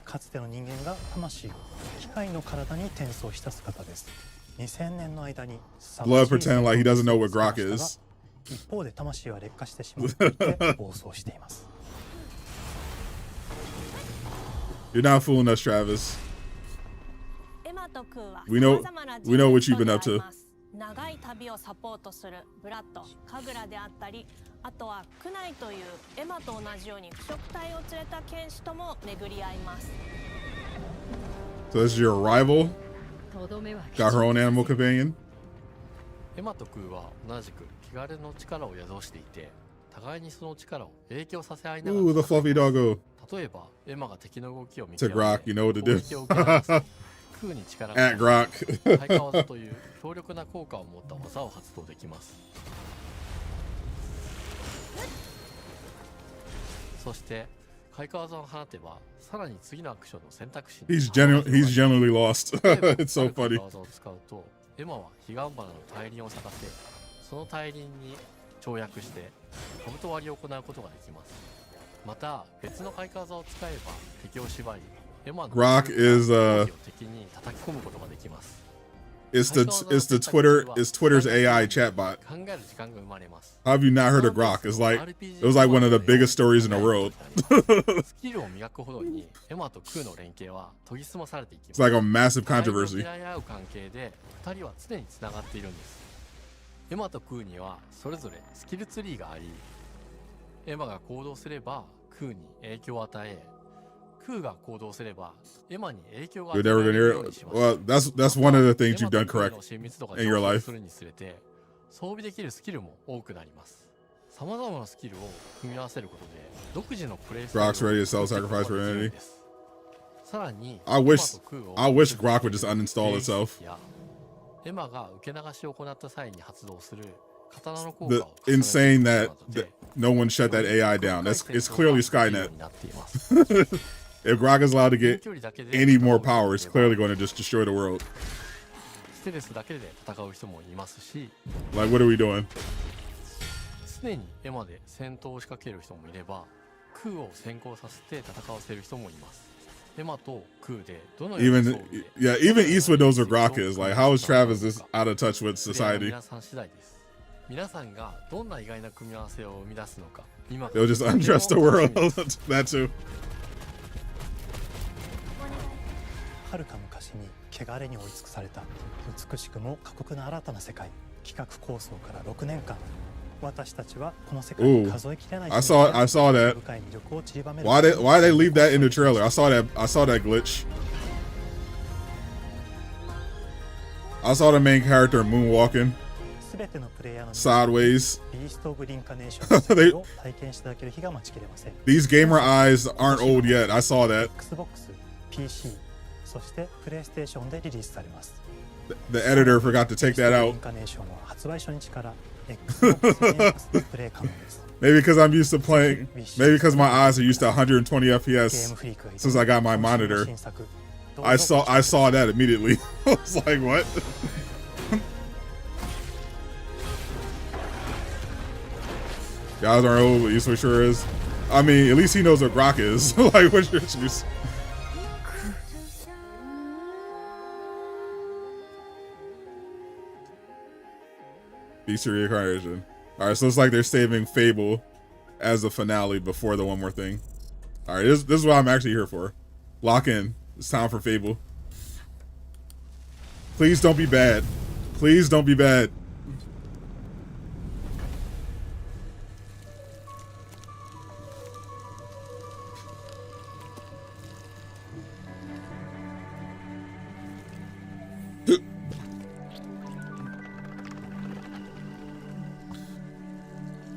Speaker 13: かつての人間が魂を機械の体に転送した姿です。2000年の間に
Speaker 2: Blood pretending like he doesn't know what Grok is.
Speaker 13: 一方で魂は劣化してしまっていて暴走しています。
Speaker 2: You're not fooling us, Travis. We know what you've been up to.
Speaker 12: 長い旅をサポートするブラッド、カグラであったり、あとはクナイというエマと同じように腐食体を連れた剣士とも巡り合います。
Speaker 2: So this is your rival? Got her own animal companion?
Speaker 11: エマとクーは同じく汚れの力を宿していて、互いにその力を影響させ合いながら。
Speaker 2: Ooh, the fluffy doggo.
Speaker 11: 例えばエマが敵の動きを見
Speaker 2: To
Speaker 11: て
Speaker 2: Grok, you know what to do.
Speaker 11: クーに力
Speaker 2: At Grok.
Speaker 11: 開花技という強力な効果を持った技を発動できます。そして開花技を放てばさらに次のアクションの選択肢に
Speaker 2: He's genuinely lost. It's so funny.
Speaker 11: 技を使うとエマは彼岸花の大輪を咲かせ、その大輪に跳躍して兜割りを行うことができます。また別の開花技を使えば敵を縛り、エマの
Speaker 2: Grok is
Speaker 11: 敵に叩き込むことができます。
Speaker 2: It's Twitter's AI chatbot.
Speaker 11: 考える時間が生まれます。
Speaker 2: How have you not heard of Grok? It was like one of the biggest stories in the world.
Speaker 11: スキルを磨くほどにエマとクーの連携は研ぎ澄まされていきます。
Speaker 2: It's like a massive controversy.
Speaker 11: 互いに合う関係で2人は常につながっているんです。エマとクーにはそれぞれスキルツリーがあり、エマが行動すればクーに影響を与え、クーが行動すればエマに影響が与えられるようにします。
Speaker 2: Well, that's one of the things you've done correct in your life.
Speaker 11: するにつれて装備できるスキルも多くなります。さまざまなスキルを組み合わせることで独自のプレイスタイルを
Speaker 2: Grok's ready to self-sacrifice for humanity.
Speaker 11: さらに
Speaker 2: I wish Grok would just uninstall itself.
Speaker 11: エマが受け流しを行った際に発動する刀の効
Speaker 2: The
Speaker 11: 果を
Speaker 2: insane that no one shut that AI down. It's clearly Skynet. If Grok is allowed to get any more power, it's clearly going to just destroy the world.
Speaker 11: ステレスだけで戦う人もいますし、
Speaker 2: Like, what are we doing?
Speaker 11: 常にエマで戦闘を仕掛ける人もいれば、クーを先行させて戦わせる人もいます。エマとクーでどのような装備で
Speaker 2: even Eastwood knows what Grok is. Like, how is Travis this out of touch with society?
Speaker 11: 皆さん次第です。皆さんがどんな意外な組み合わせを生み出すのか、今
Speaker 2: They'll just undress the world. That too.
Speaker 13: はるか昔に汚れに追い尽くされた美しくも過酷な新たな世界。企画構想から6年間、私たちはこの世界に
Speaker 2: Ooh,
Speaker 13: 数えきれない
Speaker 2: I saw that.
Speaker 13: 深い魅力を散りばめる
Speaker 2: Why they leave that in the trailer? I saw that glitch. I saw the main character moonwalking
Speaker 13: 全てのプレイヤーの
Speaker 2: sideways.
Speaker 13: ビースト・オブ・リンカネーションの世界を体験していただける日が待ちきれません
Speaker 2: These gamer eyes aren't old yet. I saw that.
Speaker 13: Xbox、PC、そしてプレイステーションでリリースされます
Speaker 2: The editor forgot to take that
Speaker 13: リ
Speaker 2: out.
Speaker 13: ンカネーションは発売初日から Xbox ゲームパスでプレイ可能です
Speaker 2: Maybe because I'm used to playing. Maybe because my eyes are used to 120 FPS since I got my monitor. I saw that immediately. I was like, what? Guys aren't old, but Yusuf sure is. I mean, at least he knows what Grok is. Like, what's your excuse? Beast reincarnation. All right, so it's like they're saving Fable as the finale before the one more thing. All right, this is what I'm actually here for. Lock in. It's time for Fable. Please don't be bad. Please don't be bad.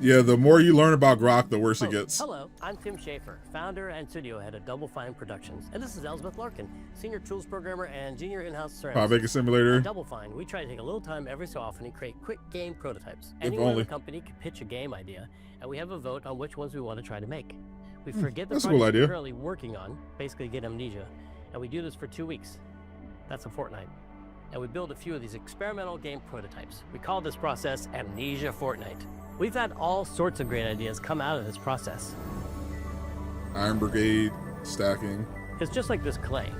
Speaker 2: Yeah, the more you learn about Grok, the worse it gets.
Speaker 16: Hello, I'm Tim Schafer, founder and studio head of Double Fine Productions, and this is Elizabeth Larkin, senior tools programmer and junior in-house ceramics.
Speaker 2: Making Simulator.
Speaker 16: At Double Fine, we try to take a little time every so often and create quick game prototypes. Anyone in the company can pitch a game idea, and we have a vote on which ones we want to try to make. We forget the project we're currently working on, basically get amnesia, and we do this for 2 weeks. That's a fortnight. And we build a few of these experimental game prototypes. We call this process Amnesia Fortnight. We've had all sorts of great ideas come out of this process.
Speaker 2: Iron Brigade, stacking.
Speaker 16: It's just like this clay.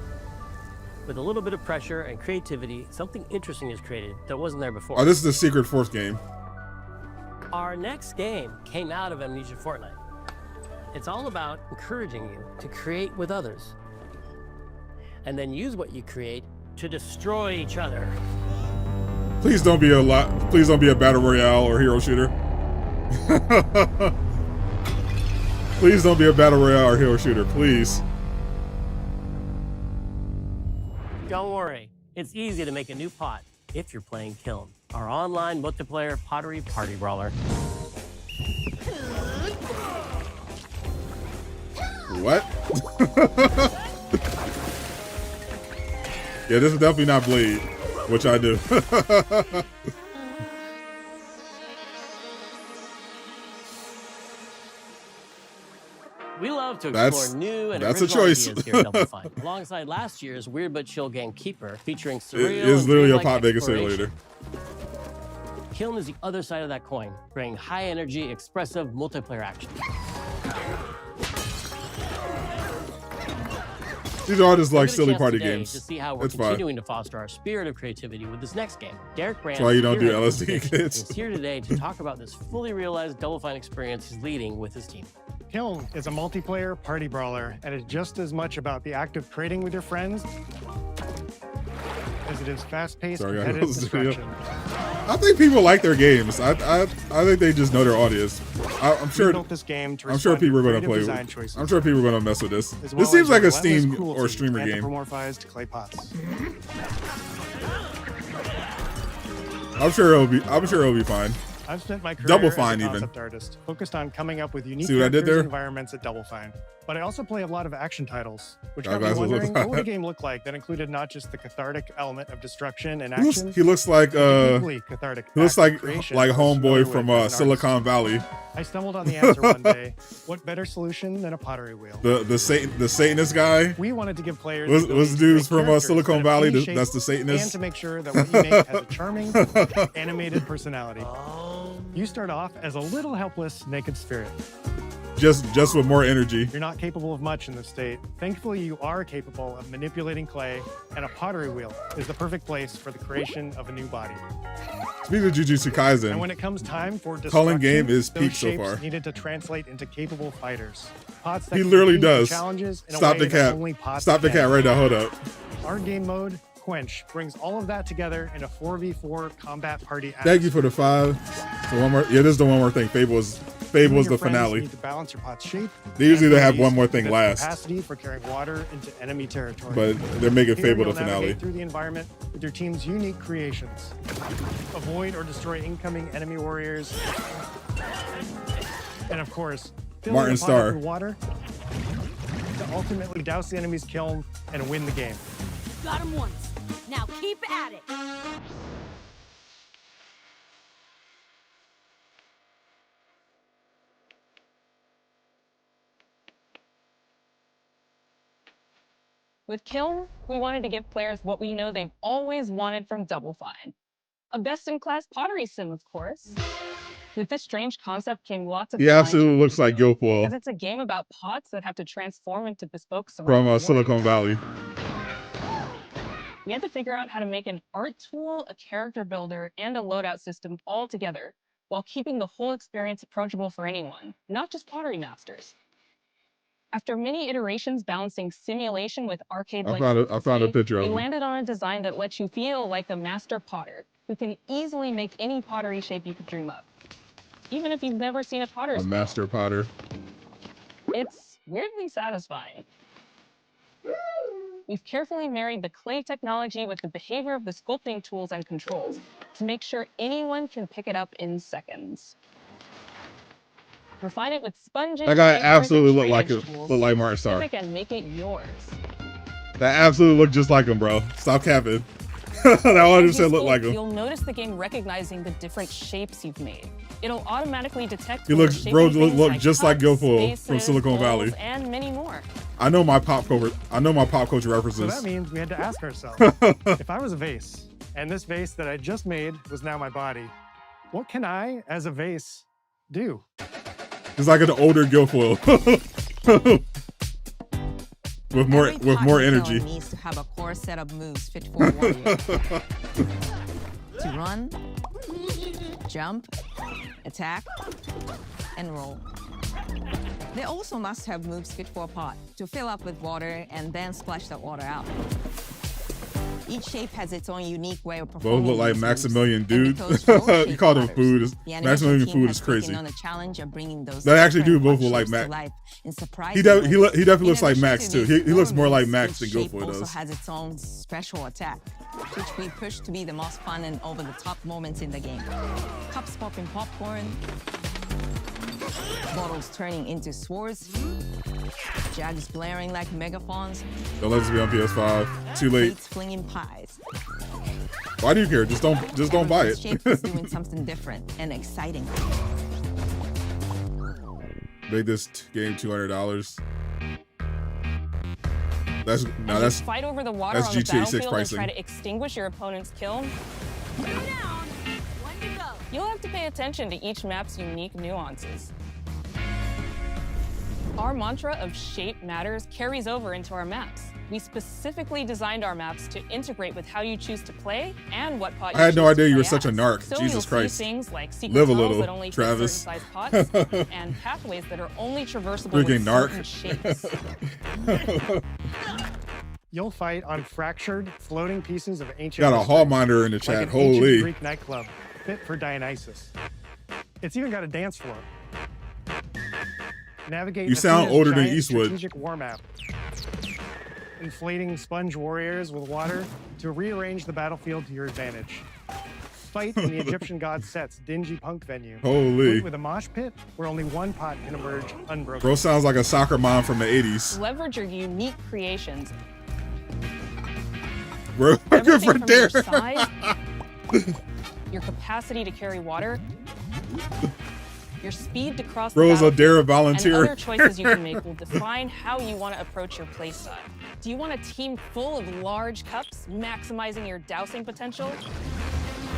Speaker 16: With a little bit of pressure and creativity, something interesting is created that wasn't there before.
Speaker 2: Oh, this is the Secret Force game.
Speaker 16: Our next game came out of Amnesia Fortnight. It's all about encouraging you to create with others. And then use what you create to destroy each other.
Speaker 2: Please don't be a battle royale or hero shooter. Please don't be a battle royale or hero shooter, please.
Speaker 16: Don't worry, it's easy to make a new pot if you're playing Kiln, our online multiplayer pottery party brawler.
Speaker 2: What? Yeah, this is definitely not Blade, which I do.
Speaker 16: We love to explore new and
Speaker 2: that's
Speaker 16: original
Speaker 2: a choice.
Speaker 16: ideas here at Double Fine. Alongside last year's Weird But Chill game Keeper, featuring surreal
Speaker 2: It is literally a pot making
Speaker 16: exploration.
Speaker 2: simulator.
Speaker 16: Kiln is the other side of that coin, bringing high-energy, expressive multiplayer action.
Speaker 2: These are just like
Speaker 16: Get a
Speaker 2: silly
Speaker 16: chance
Speaker 2: party
Speaker 16: today
Speaker 2: games.
Speaker 16: To see how we're
Speaker 2: It's fine.
Speaker 16: continuing to foster our spirit of creativity with this next game. Derek Brand
Speaker 2: That's why you don't do
Speaker 16: here at
Speaker 2: LSD,
Speaker 16: Dinga
Speaker 2: kids.
Speaker 16: is here today to talk about this fully realized Double Fine experience he's leading with his team.
Speaker 17: Kiln is a multiplayer party brawler and is just as much about the act of trading with your friends as it is fast-paced competitive destruction.
Speaker 2: I think people like their games. I think they just know their audience. I'm sure.
Speaker 17: Built this game to
Speaker 2: I'm sure people are going to
Speaker 17: creative
Speaker 2: play.
Speaker 17: design choices,
Speaker 2: I'm sure people are going to mess with this.
Speaker 17: as well
Speaker 2: This seems
Speaker 17: as
Speaker 2: like a
Speaker 17: relentless
Speaker 2: Steam
Speaker 17: cruelty
Speaker 2: or
Speaker 17: to
Speaker 2: streamer game.
Speaker 17: anthropomorphized clay pots.
Speaker 2: I'm sure it'll be fine.
Speaker 17: I've spent my career
Speaker 2: Double Fine
Speaker 17: as a
Speaker 2: even.
Speaker 17: concept artist, focused on coming up with unique
Speaker 2: See what I did
Speaker 17: characters
Speaker 2: there?
Speaker 17: and environments at Double Fine. But I also play a lot of action titles, which got me
Speaker 2: Eyeglasses look
Speaker 17: wondering what would a
Speaker 2: like-
Speaker 17: game look like that included not just the cathartic element of destruction and
Speaker 2: He looks,
Speaker 17: action.
Speaker 2: he looks like
Speaker 17: but equally cathartic
Speaker 2: he looks
Speaker 17: act of
Speaker 2: like
Speaker 17: creation
Speaker 2: like
Speaker 17: I was familiar
Speaker 2: homeboy from
Speaker 17: with as an
Speaker 2: Silicon
Speaker 17: artist.
Speaker 2: Valley.
Speaker 17: I stumbled on the answer one day. What better solution than a pottery wheel?
Speaker 2: The Satanist guy.
Speaker 17: We wanted to give players
Speaker 2: Was
Speaker 17: the ability to
Speaker 2: dudes
Speaker 17: make
Speaker 2: from
Speaker 17: characters
Speaker 2: Silicon
Speaker 17: that have
Speaker 2: Valley?
Speaker 17: any shape
Speaker 2: That's the Satanist.
Speaker 17: and to make sure that what you make has a charming, animated personality. You start off as a little helpless, naked spirit.
Speaker 2: Just with more energy.
Speaker 17: You're not capable of much in this state. Thankfully, you are capable of manipulating clay, and a pottery wheel is the perfect place for the creation of a new body.
Speaker 2: Speaking of Jujutsu Kaisen,
Speaker 17: And when it comes time for
Speaker 2: Cullen
Speaker 17: destruction,
Speaker 2: game is
Speaker 17: those
Speaker 2: peak so
Speaker 17: shapes
Speaker 2: far.
Speaker 17: needed to translate into capable fighters. Pots that
Speaker 2: He
Speaker 17: can
Speaker 2: literally
Speaker 17: compete in
Speaker 2: does.
Speaker 17: challenges in a
Speaker 2: Stop
Speaker 17: way
Speaker 2: the
Speaker 17: that
Speaker 2: cat.
Speaker 17: only pots
Speaker 2: Stop the
Speaker 17: can.
Speaker 2: cat right now. Hold up.
Speaker 17: Our game mode Quench brings all of that together in a 4v4 combat party.
Speaker 2: Thank you for the 5. So one more. Yeah, this is the one more thing. Fable is the finale.
Speaker 17: Need to balance your pot's shape.
Speaker 2: They usually have one more thing last.
Speaker 17: Capacity for carrying water into enemy territory.
Speaker 2: But they're making Fable the finale.
Speaker 17: Navigate through the environment with your team's unique creations. Avoid or destroy incoming enemy warriors. And of course, fill
Speaker 2: Martin
Speaker 17: the pot
Speaker 2: Starr.
Speaker 17: with water to ultimately douse the enemy's kiln and win the game.
Speaker 18: Got him once. Now keep at it.
Speaker 19: With Kiln, we wanted to give players what we know they've always wanted from Double Fine. A best-in-class pottery sim, of course. With this strange concept came lots of
Speaker 2: He absolutely looks like Guilfoyle
Speaker 19: because it's a game about pots that have to transform into bespoke
Speaker 2: from Silicon Valley.
Speaker 19: We had to figure out how to make an art tool, a character builder, and a loadout system all together, while keeping the whole experience approachable for anyone, not just pottery masters. After many iterations balancing simulation with arcade-like
Speaker 2: I found a picture of
Speaker 19: we
Speaker 2: him.
Speaker 19: landed on a design that lets you feel like a master potter, who can easily make any pottery shape you could dream up, even if you've never seen a potter's
Speaker 2: A master potter.
Speaker 19: It's weirdly satisfying. We've carefully married the clay technology with the behavior of the sculpting tools and controls to make sure anyone can pick it up in seconds. Refine it with sponges.
Speaker 2: That guy absolutely looked like Martin Starr.
Speaker 19: And make it yours.
Speaker 2: That absolutely looked just like him, bro. Stop capping. That 100% looked like him.
Speaker 19: You'll notice the game recognizing the different shapes you've made. It'll automatically detect.
Speaker 2: He looks, bro, look just like Guilfoyle from Silicon Valley.
Speaker 19: And many more.
Speaker 2: I know my pop culture references.
Speaker 17: So that means we had to ask ourselves, if I was a vase, and this vase that I just made was now my body, what can I, as a vase, do?
Speaker 2: It's like an older Guilfoyle. with more energy.
Speaker 20: Needs to have a core set of moves fit for a warrior. To run, jump, attack, and roll. They also must have moves fit for a pot to fill up with water and then splash that water out. Each shape has its own unique way of performing.
Speaker 2: Both look like Maximilian dude. You called him food. Maximilian food is crazy.
Speaker 20: On the challenge of bringing those
Speaker 2: they actually do both look like Max. He definitely looks like Max too. He looks more like Max than Guilfoyle does.
Speaker 20: Also has its own special attack, which we push to be the most fun and over-the-top moments in the game. Cups popping popcorn, bottles turning into swords, jugs blaring like megaphones.
Speaker 2: Don't let this be on PS5. Too late.
Speaker 20: Flinging pies.
Speaker 2: Why do you care? Just don't buy it.
Speaker 20: Shape is doing something different and exciting.
Speaker 2: Make this game $200. That's
Speaker 19: fight over the water
Speaker 2: that's
Speaker 19: on the
Speaker 2: GTA 6
Speaker 19: battlefield
Speaker 2: pricing.
Speaker 19: and try to extinguish your opponent's kiln. You'll have to pay attention to each map's unique nuances. Our mantra of shape matters carries over into our maps. We specifically designed our maps to integrate with how you choose to play and what pot you
Speaker 2: I had no
Speaker 19: choose
Speaker 2: idea
Speaker 19: to
Speaker 2: you were
Speaker 19: play
Speaker 2: such a
Speaker 19: as.
Speaker 2: narc.
Speaker 19: So
Speaker 2: Jesus
Speaker 19: you'll
Speaker 2: Christ.
Speaker 19: See things like secret
Speaker 2: Live a
Speaker 19: tunnels
Speaker 2: little,
Speaker 19: that only
Speaker 2: Travis.
Speaker 19: fit certain size pots and pathways that are only traversable
Speaker 2: Freaking
Speaker 19: with certain shapes.
Speaker 17: You'll fight on fractured, floating pieces of ancient
Speaker 2: Got a
Speaker 17: history,
Speaker 2: hall monitor in the chat.
Speaker 17: like an
Speaker 2: Holy.
Speaker 17: ancient Greek nightclub, fit for Dionysus. It's even got a dance floor. Navigate
Speaker 2: You sound
Speaker 17: Athena's
Speaker 2: older than
Speaker 17: giant
Speaker 2: Eastwood.
Speaker 17: Strategic war map. Inflating sponge warriors with water to rearrange the battlefield to your advantage. Fight in the Egyptian god Set's dingy punk venue.
Speaker 2: Holy.
Speaker 17: Fight with a mosh pit where only one pot can emerge unbroken.
Speaker 2: Bro sounds like a soccer mom from the 80s.
Speaker 19: Leverage your unique creations.
Speaker 2: Bro, good for
Speaker 19: Everything from your
Speaker 2: Derek.
Speaker 19: size, your capacity to carry water, your speed to cross the
Speaker 2: Bro's a Dara
Speaker 19: battlefield,
Speaker 2: volunteer.
Speaker 19: and other choices you can make will define how you want to approach your playstyle. Do you want a team full of large cups, maximizing your dousing potential?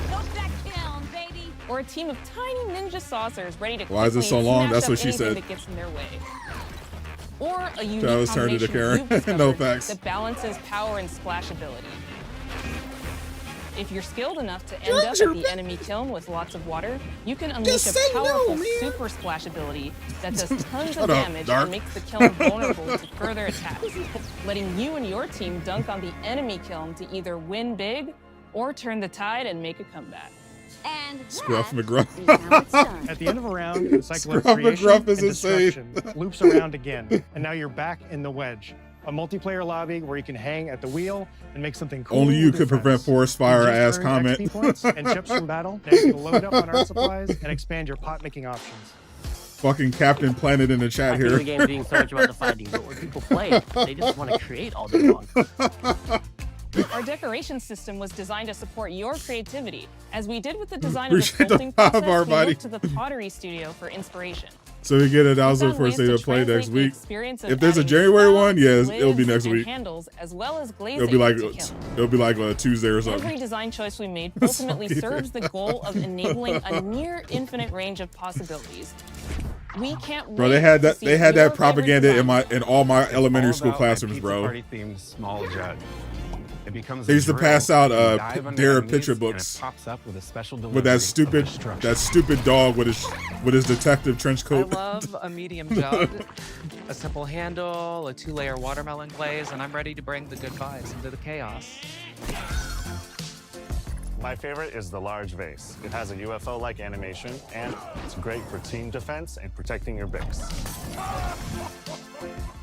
Speaker 18: Don't that kiln, baby.
Speaker 19: Or a team of tiny ninja saucers ready to
Speaker 2: Why is it
Speaker 19: quickly
Speaker 2: so long?
Speaker 19: smash
Speaker 2: That's
Speaker 19: up
Speaker 2: what she
Speaker 19: anything
Speaker 2: said.
Speaker 19: that gets in their way? Or a unique
Speaker 2: Travis turned into
Speaker 19: combination
Speaker 2: Karen.
Speaker 19: you've
Speaker 2: No
Speaker 19: discovered
Speaker 2: facts.
Speaker 19: that balances power and splashability. If you're skilled enough to end up at the enemy kiln with lots of water, you can unleash a powerful super splash ability that does tons of damage and makes the kiln vulnerable to further attacks, letting you and your team dunk on the enemy kiln to either win big or turn the tide and make a comeback.
Speaker 18: And
Speaker 2: Scruff McGruff.
Speaker 17: At the end of a round, the cycle of
Speaker 2: Scruff
Speaker 17: creation
Speaker 2: McGruff is
Speaker 17: and
Speaker 2: insane.
Speaker 17: destruction loops around again, and now you're back in the wedge. A multiplayer lobby where you can hang at the wheel and make something cool.
Speaker 2: Only you
Speaker 17: with
Speaker 2: could
Speaker 17: your
Speaker 2: prevent
Speaker 17: friends.
Speaker 2: forest fire
Speaker 17: You just
Speaker 2: ass
Speaker 17: earn
Speaker 2: comment.
Speaker 17: XP points and chips from battle. Now you can load up on art supplies and expand your pot making options.
Speaker 2: Fucking Captain Planet in the chat
Speaker 16: I
Speaker 2: here.
Speaker 16: think the game being so much about the fighting, but when people play, they just want to create all day long.
Speaker 19: Our decoration system was designed to support your creativity. As we did with the design of the
Speaker 2: Appreciate the
Speaker 19: sculpting
Speaker 2: 5
Speaker 19: process,
Speaker 2: hour
Speaker 19: we
Speaker 2: body.
Speaker 19: looked to the pottery studio for inspiration.
Speaker 2: So we get it also
Speaker 19: We found
Speaker 2: for
Speaker 19: ways
Speaker 2: state
Speaker 19: to
Speaker 2: to play next
Speaker 19: translate the
Speaker 2: week.
Speaker 19: experience of
Speaker 2: If there's a
Speaker 19: adding
Speaker 2: January one,
Speaker 19: spouts,
Speaker 2: yes, it'll be
Speaker 19: lids,
Speaker 2: next
Speaker 19: and
Speaker 2: week.
Speaker 19: handles, as well as glazing
Speaker 2: It'll be like
Speaker 19: to kiln.
Speaker 2: it'll be like a Tuesday or something.
Speaker 19: Every design choice we made
Speaker 2: So
Speaker 19: ultimately
Speaker 2: cute.
Speaker 19: serves the goal of enabling a near infinite range of possibilities. We can't
Speaker 2: Bro,
Speaker 19: wait
Speaker 2: they had
Speaker 19: to
Speaker 2: that
Speaker 19: see
Speaker 2: they had
Speaker 19: your
Speaker 2: that propaganda
Speaker 19: favorite
Speaker 2: in all my
Speaker 21: It's
Speaker 2: elementary
Speaker 21: all
Speaker 2: school
Speaker 21: about that
Speaker 2: classrooms,
Speaker 21: pizza
Speaker 2: bro.
Speaker 21: party themed small jug. It becomes
Speaker 2: They used to
Speaker 21: a drill.
Speaker 2: pass out
Speaker 21: You dive under
Speaker 2: Dare
Speaker 21: enemies,
Speaker 2: picture
Speaker 21: and
Speaker 2: books
Speaker 21: it pops up with a special
Speaker 2: with
Speaker 21: delivery
Speaker 2: that
Speaker 21: of
Speaker 2: stupid dog with his detective trench
Speaker 22: I
Speaker 2: coat.
Speaker 22: love a medium jug, a simple handle, a 2-layer watermelon glaze, and I'm ready to bring the good vibes into the chaos.
Speaker 23: My favorite is the large vase. It has a UFO-like animation, and it's great for team defense and protecting your bricks.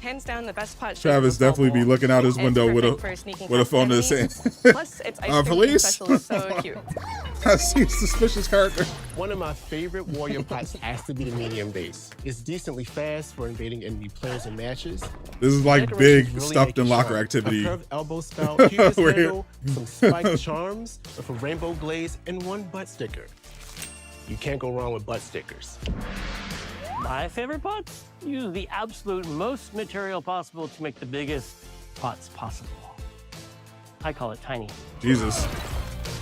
Speaker 24: Hands down, the best pot.
Speaker 2: Travis definitely be looking out his window with a phone in his hand.
Speaker 24: Plus, it's ice cream
Speaker 2: police.
Speaker 24: special is so cute.
Speaker 2: I see a suspicious character.
Speaker 25: One of my favorite warrior pots has to be the medium base. It's decently fast for invading enemy players and matches.
Speaker 2: This is like
Speaker 25: Decorations
Speaker 2: big
Speaker 25: really
Speaker 2: stuffed
Speaker 25: make
Speaker 2: in
Speaker 25: it
Speaker 2: locker
Speaker 25: sharp.
Speaker 2: activity.
Speaker 25: A curved elbow spout, cupid's
Speaker 2: We're here.
Speaker 25: handle, some spiked charms, with a rainbow glaze, and one butt sticker. You can't go wrong with butt stickers.
Speaker 16: My favorite pots use the absolute most material possible to make the biggest pots possible. I call it tiny.
Speaker 2: Jesus,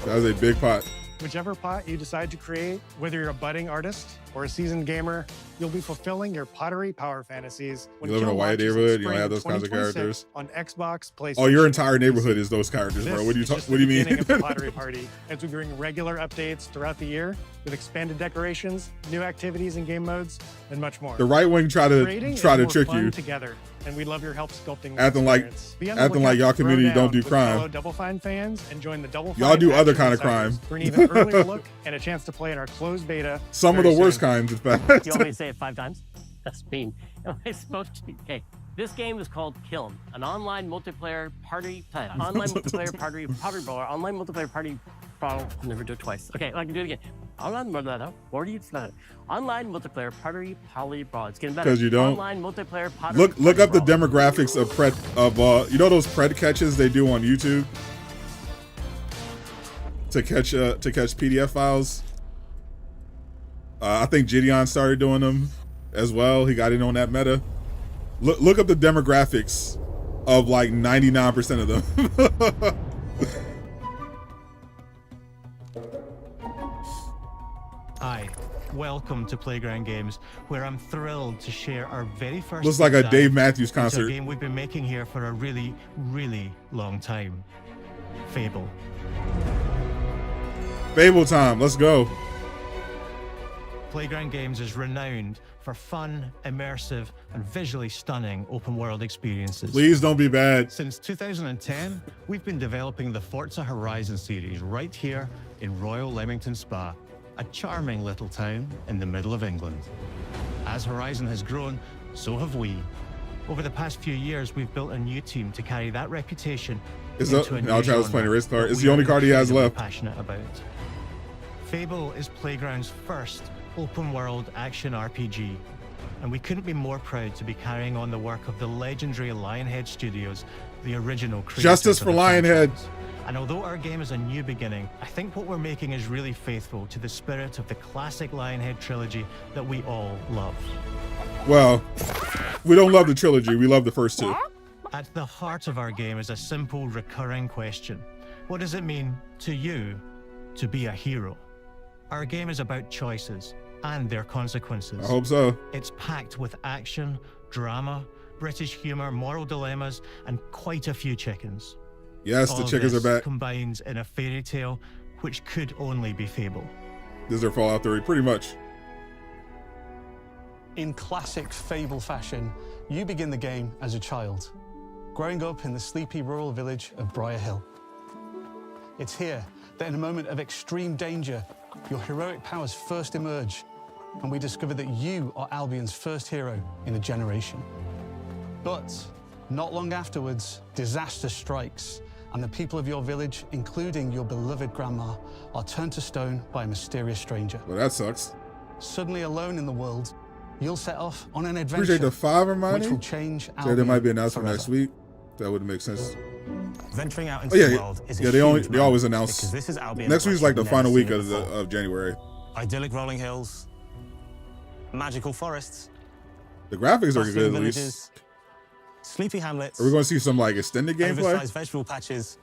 Speaker 2: that was a big pot.
Speaker 17: Whichever pot you decide to create, whether you're a budding artist or a seasoned gamer, you'll be fulfilling your pottery power fantasies.
Speaker 2: You live in a white neighborhood, you don't have those kinds of characters.
Speaker 17: On Xbox, PlayStation.
Speaker 2: Oh, your entire neighborhood is those characters, bro.
Speaker 17: This
Speaker 2: What do you
Speaker 17: is just
Speaker 2: what do
Speaker 17: the
Speaker 2: you
Speaker 17: beginning of the
Speaker 2: mean?
Speaker 17: pottery party, as we bring regular updates throughout the year with expanded decorations, new activities and game modes, and much more.
Speaker 2: The right wing try to
Speaker 17: Creating is
Speaker 2: trick
Speaker 17: more fun
Speaker 2: you,
Speaker 17: together, and we love your help sculpting.
Speaker 2: acting like y'all community don't do crime.
Speaker 17: Fellow Double Fine fans and join the Double
Speaker 2: Y'all
Speaker 17: Fine
Speaker 2: do other
Speaker 17: action
Speaker 2: kind of
Speaker 17: cycles
Speaker 2: crime.
Speaker 17: for an even earlier look and a chance to play in our closed beta.
Speaker 2: Some of
Speaker 17: very
Speaker 2: the worst
Speaker 17: soon.
Speaker 2: kinds, in fact.
Speaker 16: You want me to say it 5 times? That's mean. Am I supposed to? Okay. This game is called Kiln, an online multiplayer party brawler, online multiplayer party. I'll never do it twice. Okay, I can do it again. Online multiplayer party brawler. It's getting better.
Speaker 2: 'Cause you don't.
Speaker 16: Online multiplayer party.
Speaker 2: Look up the demographics of you know those pred catches they do on YouTube to catch PDF files. I think Gideon started doing them as well. He got in on that meta. Look up the demographics of like 99% of them.
Speaker 26: Hi, welcome to Playground Games, where I'm thrilled to share our very first.
Speaker 2: Looks like a
Speaker 26: deep
Speaker 2: Dave
Speaker 26: dive
Speaker 2: Matthews
Speaker 26: into
Speaker 2: concert.
Speaker 26: A game we've been making here for a really, really long time. Fable.
Speaker 2: Fable time. Let's go.
Speaker 26: Playground Games is renowned for fun, immersive, and visually stunning open-world experiences.
Speaker 2: Please don't be bad.
Speaker 26: Since 2010, we've been developing the Forza Horizon series right here in Royal Leamington Spa, a charming little town in the middle of England. As Horizon has grown, so have we. Over the past few years, we've built a new team to carry that reputation into a new
Speaker 2: Travis playing a
Speaker 26: genre
Speaker 2: race car.
Speaker 26: that
Speaker 2: It's
Speaker 26: we
Speaker 2: the only
Speaker 26: are
Speaker 2: card he has
Speaker 26: incredibly
Speaker 2: left.
Speaker 26: Passionate about. Fable is Playground's first open-world action RPG, and we couldn't be more proud to be carrying on the work of the legendary Lionhead Studios, the original creators
Speaker 2: Justice
Speaker 26: of
Speaker 2: for
Speaker 26: the
Speaker 2: Lionhead.
Speaker 26: franchise. And although our game is a new beginning, I think what we're making is really faithful to the spirit of the classic Lionhead trilogy that we all love.
Speaker 2: Well, we don't love the trilogy. We love the first two.
Speaker 26: At the heart of our game is a simple, recurring question. What does it mean to you to be a hero? Our game is about choices and their consequences.
Speaker 2: I hope so.
Speaker 26: It's packed with action, drama, British humor, moral dilemmas, and quite a few chickens.
Speaker 2: Yes, the
Speaker 26: All
Speaker 2: chickens are
Speaker 26: this
Speaker 2: back.
Speaker 26: combines in a fairy tale which could only be Fable.
Speaker 2: This is their Fallout 3, pretty much.
Speaker 1: In classic Fable fashion, you begin the game as a child, growing up in the sleepy rural village of Briar Hill. It's here that in a moment of extreme danger, your heroic powers first emerge, and we discover that you are Albion's first hero in a generation. But not long afterwards, disaster strikes, and the people of your village, including your beloved grandma, are turned to stone by a mysterious stranger.
Speaker 2: Well, that sucks.
Speaker 1: Suddenly alone in the world, you'll set off on an adventure
Speaker 2: Appreciate the 5 reminding.
Speaker 1: which will change
Speaker 2: So there might be an
Speaker 1: Albion
Speaker 2: announcement
Speaker 1: forever.
Speaker 2: next week. That would make sense.
Speaker 25: Venturing out
Speaker 2: Oh
Speaker 25: into
Speaker 2: yeah,
Speaker 25: the world is a
Speaker 2: they
Speaker 25: huge
Speaker 2: always
Speaker 25: moment,
Speaker 2: announce.
Speaker 25: because this is Albion
Speaker 2: Next week's
Speaker 25: like
Speaker 2: like the
Speaker 25: you've
Speaker 2: final
Speaker 25: never
Speaker 2: week
Speaker 25: seen it
Speaker 2: of January.
Speaker 25: Idyllic rolling hills, magical forests,
Speaker 2: The graphics are
Speaker 25: bustling
Speaker 2: good at
Speaker 25: villages,
Speaker 2: least.
Speaker 25: sleepy hamlets.
Speaker 2: Are we going to see some like extended gameplay?
Speaker 25: Oversized vegetable patches,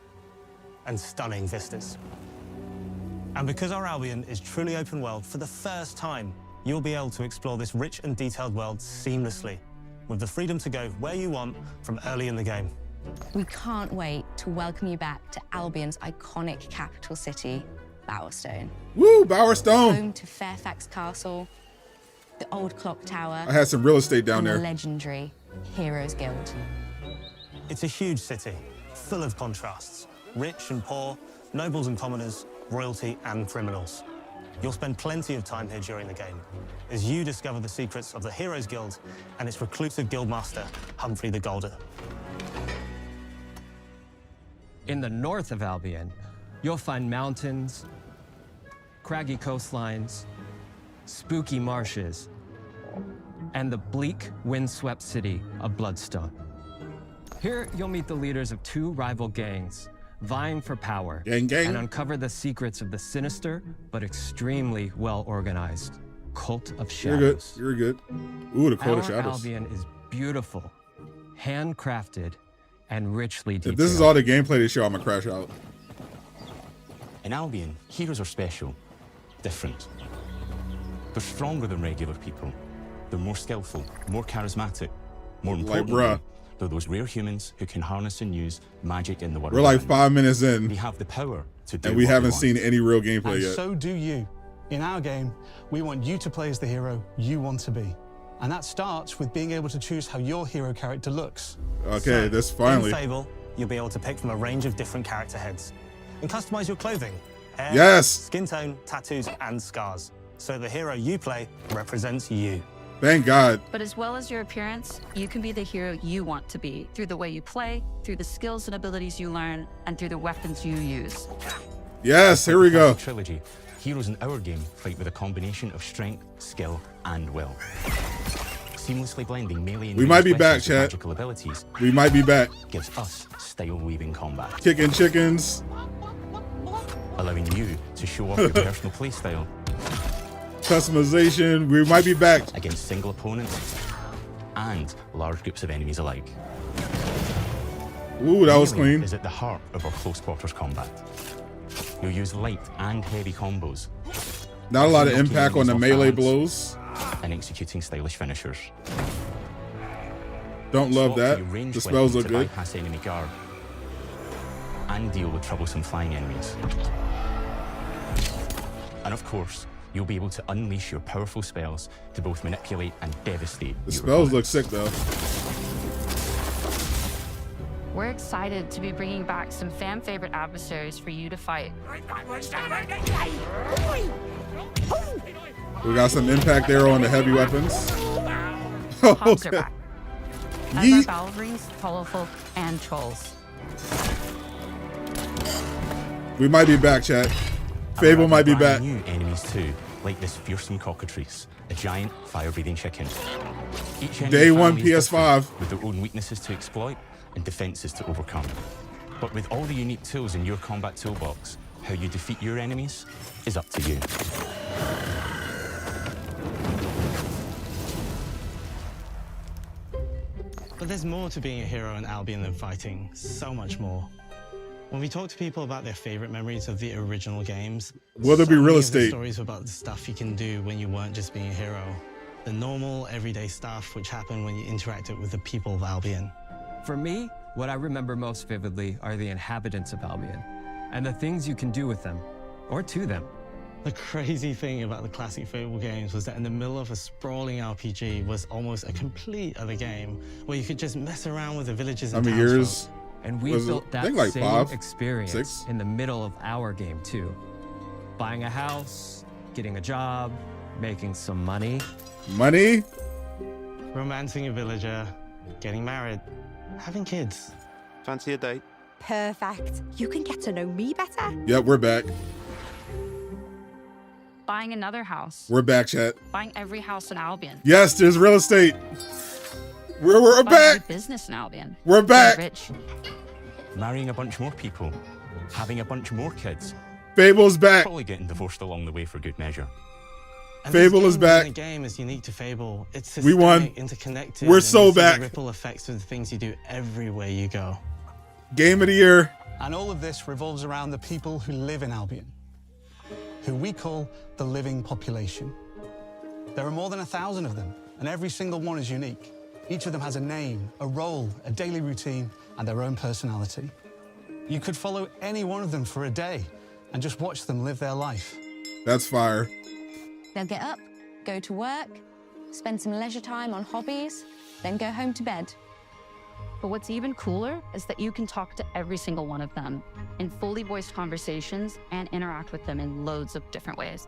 Speaker 25: and stunning vistas. And because our Albion is truly open world, for the first time, you'll be able to explore this rich and detailed world seamlessly, with the freedom to go where you want from early in the game.
Speaker 3: We can't wait to welcome you back to Albion's iconic capital city, Bowerstone.
Speaker 2: Woo, Bowerstone!
Speaker 3: Home to Fairfax Castle, the old clock tower.
Speaker 2: I had some real estate down
Speaker 3: and
Speaker 2: there.
Speaker 3: The legendary Heroes Guild.
Speaker 25: It's a huge city, full of contrasts. Rich and poor, nobles and commoners, royalty and criminals. You'll spend plenty of time here during the game, as you discover the secrets of the Heroes Guild and its reclusive guildmaster, Humphrey the Golder.
Speaker 5: In the north of Albion, you'll find mountains, craggy coastlines, spooky marshes, and the bleak, windswept city of Bloodstone. Here, you'll meet the leaders of 2 rival gangs, vying for power,
Speaker 2: gang.
Speaker 5: and uncover the secrets of the sinister but extremely well-organized Cult of Shadows.
Speaker 2: You're good. Ooh, the Cult of
Speaker 5: Our
Speaker 2: Shadows.
Speaker 5: Albion is beautiful, handcrafted, and richly detailed.
Speaker 2: If this is all the gameplay they show, I'm gonna crash out.
Speaker 6: In Albion, heroes are special, different. They're stronger than regular people. They're more skillful, more charismatic, more importantly,
Speaker 2: bruh.
Speaker 6: they're those rare humans who can harness and use magic in the world.
Speaker 2: We're like
Speaker 6: around
Speaker 2: 5 minutes in,
Speaker 6: They have the power to do
Speaker 2: and we
Speaker 6: what
Speaker 2: haven't
Speaker 6: they
Speaker 2: seen
Speaker 6: want.
Speaker 2: any real gameplay
Speaker 1: And
Speaker 2: yet.
Speaker 1: so do you. In our game, we want you to play as the hero you want to be. And that starts with being able to choose how your hero character looks.
Speaker 2: Okay, that's finally.
Speaker 25: In Fable, you'll be able to pick from a range of different character heads and customize your clothing, hair,
Speaker 2: Yes.
Speaker 25: skin tone, tattoos, and scars. So the hero you play represents you.
Speaker 2: Thank God.
Speaker 7: But as well as your appearance, you can be the hero you want to be through the way you play, through the skills and abilities you learn, and through the weapons you use.
Speaker 2: Yes, here we go.
Speaker 6: Trilogy. Heroes in our game fight with a combination of strength, skill, and will. Seamlessly blending melee and
Speaker 2: We might be
Speaker 6: ranged
Speaker 2: back,
Speaker 6: weapons with
Speaker 2: chat.
Speaker 6: magical abilities
Speaker 2: We might be back.
Speaker 6: gives us style-weaving combat,
Speaker 2: Kicking chickens.
Speaker 6: allowing you to show off your personal playstyle
Speaker 2: Customization. We might be back.
Speaker 6: against single opponents and large groups of enemies alike.
Speaker 2: Ooh, that was
Speaker 6: Melee
Speaker 2: clean.
Speaker 6: is at the heart of our close quarters combat. You'll use light and heavy combos.
Speaker 2: Not a lot of
Speaker 6: knocking
Speaker 2: impact on the
Speaker 6: enemies off
Speaker 2: melee
Speaker 6: balance
Speaker 2: blows.
Speaker 6: and executing stylish finishers.
Speaker 2: Don't love
Speaker 6: Swap to
Speaker 2: that.
Speaker 6: your ranged
Speaker 2: The spells
Speaker 6: weapon
Speaker 2: look
Speaker 6: to
Speaker 2: good.
Speaker 6: bypass enemy guard and deal with troublesome flying enemies. And of course, you'll be able to unleash your powerful spells to both manipulate and devastate.
Speaker 2: The
Speaker 6: your
Speaker 2: spells look
Speaker 6: opponents.
Speaker 2: sick though.
Speaker 7: We're excited to be bringing back some fan favorite adversaries for you to fight.
Speaker 2: We got some impact there on the heavy weapons.
Speaker 7: Hogs are
Speaker 2: Okay.
Speaker 7: back. As
Speaker 2: Yeet.
Speaker 7: are Balverines, Hollowfolk, and Trolls.
Speaker 2: We might be back, chat. Fable might be back.
Speaker 6: New enemies too, like this fearsome cockatrice, a giant fire-breathing chicken. Each enemy
Speaker 2: Day one
Speaker 6: family is
Speaker 2: PS5.
Speaker 6: different, with their own weaknesses to exploit and defenses to overcome. But with all the unique tools in your combat toolbox, how you defeat your enemies is up to you.
Speaker 1: But there's more to being a hero in Albion than fighting, so much more. When we talk to people about their favorite memories of the original games,
Speaker 2: Will there be
Speaker 1: so
Speaker 2: real
Speaker 1: many of the
Speaker 2: estate?
Speaker 1: stories about the stuff you can do when you weren't just being a hero. The normal, everyday stuff which happened when you interacted with the people of Albion.
Speaker 5: For me, What I remember most vividly are the inhabitants of Albion and the things you can do with them or to them.
Speaker 4: The crazy thing about the classic Fable games was that in the middle of a sprawling RPG was almost a complete other game where you could just mess around with the villages and
Speaker 2: years?
Speaker 5: And we built that same experience in the middle of our game too. Buying a house, getting a job, making some money.
Speaker 2: Money?
Speaker 4: Romancing a villager, getting married, having kids.
Speaker 8: Fancy a date?
Speaker 9: Perfect. You can get to know me better.
Speaker 2: Yep, we're back.
Speaker 7: Buying another house.
Speaker 2: We're back, chat.
Speaker 7: Buying every house in Albion.
Speaker 2: Yes, there's real estate. We're back.
Speaker 7: Every business in Albion.
Speaker 2: We're back.
Speaker 7: Rich.
Speaker 6: Marrying a bunch more people. Having a bunch more kids.
Speaker 2: Fable's back.
Speaker 6: Probably getting divorced along the way for good measure.
Speaker 4: And
Speaker 2: Fable is back.
Speaker 4: The game is unique to Fable. It's
Speaker 2: we won.
Speaker 4: Interconnected.
Speaker 2: We're so back.
Speaker 4: The ripple effects of the things you do everywhere you go.
Speaker 2: Game of the year.
Speaker 1: And all of this revolves around the people who live in Albion, who we call the living population. There are more than 1,000 of them, and every single one is unique. Each of them has a name, a role, a daily routine, and their own personality. You could follow any one of them for a day and just watch them live their life.
Speaker 2: That's fire.
Speaker 3: They'll get up, go to work, spend some leisure time on hobbies, then go home to bed.
Speaker 7: But what's even cooler is that you can talk to every single one of them in fully voiced conversations and interact with them in loads of different ways.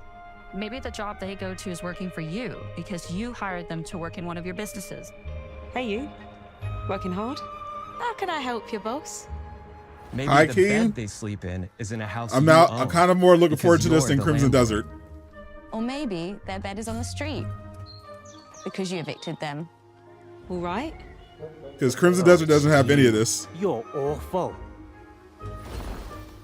Speaker 7: Maybe the job they go to is working for you because you hired them to work in one of your businesses.
Speaker 9: Hey, you. Working hard? How can I help you, boss?
Speaker 5: Maybe the bed they sleep in is in a house
Speaker 2: I'm kind of more looking forward to this than Crimson Desert.
Speaker 3: Or maybe their bed is on the street because you evicted them.
Speaker 9: All right.
Speaker 2: Because Crimson Desert doesn't have any of this.
Speaker 8: You're awful.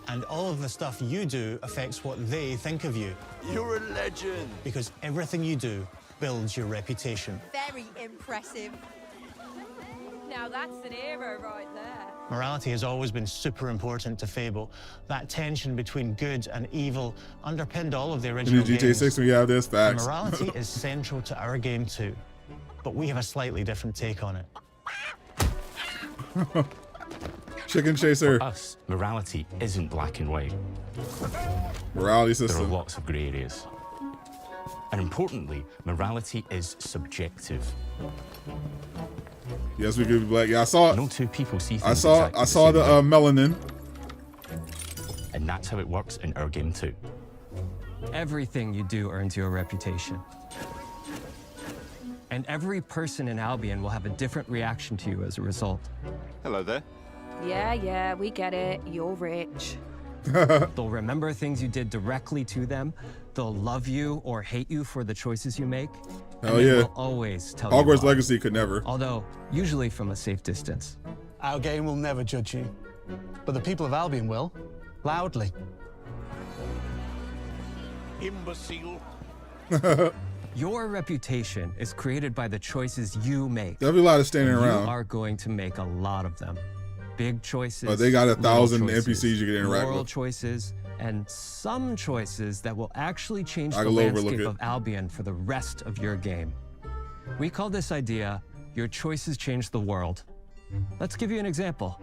Speaker 25: And all of the stuff you do affects what they think of you.
Speaker 8: You're a legend.
Speaker 25: Because everything you do builds your reputation.
Speaker 9: Very impressive. Now that's an hero right there.
Speaker 25: Morality has always been super important to Fable. That tension between good and evil underpinned all of the original
Speaker 2: GTA
Speaker 25: games.
Speaker 2: 6 we have this, facts.
Speaker 25: Morality is central to our game too, but we have a slightly different take on it.
Speaker 2: Chicken Chaser.
Speaker 6: For us, morality isn't black and white.
Speaker 2: Morality system.
Speaker 6: There are lots of grey areas. And importantly, morality is subjective.
Speaker 2: Yes, we could be black. Yeah, I saw it.
Speaker 6: No two people see things
Speaker 2: I saw the melanin.
Speaker 6: And that's how it works in our game too.
Speaker 5: Everything you do earns you a reputation. And every person in Albion will have a different reaction to you as a result.
Speaker 8: Hello there.
Speaker 9: Yeah, we get it. You're rich.
Speaker 5: They'll remember things you did directly to them. They'll love you or hate you for the choices you make.
Speaker 2: Hell
Speaker 5: and
Speaker 2: yeah.
Speaker 5: They will always tell you
Speaker 2: Hogwarts
Speaker 5: why.
Speaker 2: Legacy could never.
Speaker 5: Although, usually from a safe distance.
Speaker 1: Our game will never judge you, but the people of Albion will, loudly.
Speaker 8: Imbecile.
Speaker 5: Your reputation is created by the choices you make.
Speaker 2: There'll be a lot of standing around.
Speaker 5: You are going to make a lot of them. Big choices.
Speaker 2: Oh, they got 1,000
Speaker 5: little choices,
Speaker 2: NPCs you can interact
Speaker 5: moral
Speaker 2: with.
Speaker 5: choices, and some choices that will actually change the
Speaker 2: I'll overlook
Speaker 5: landscape
Speaker 2: it.
Speaker 5: of Albion for the rest of your game. We call this idea, your choices change the world. Let's give you an example.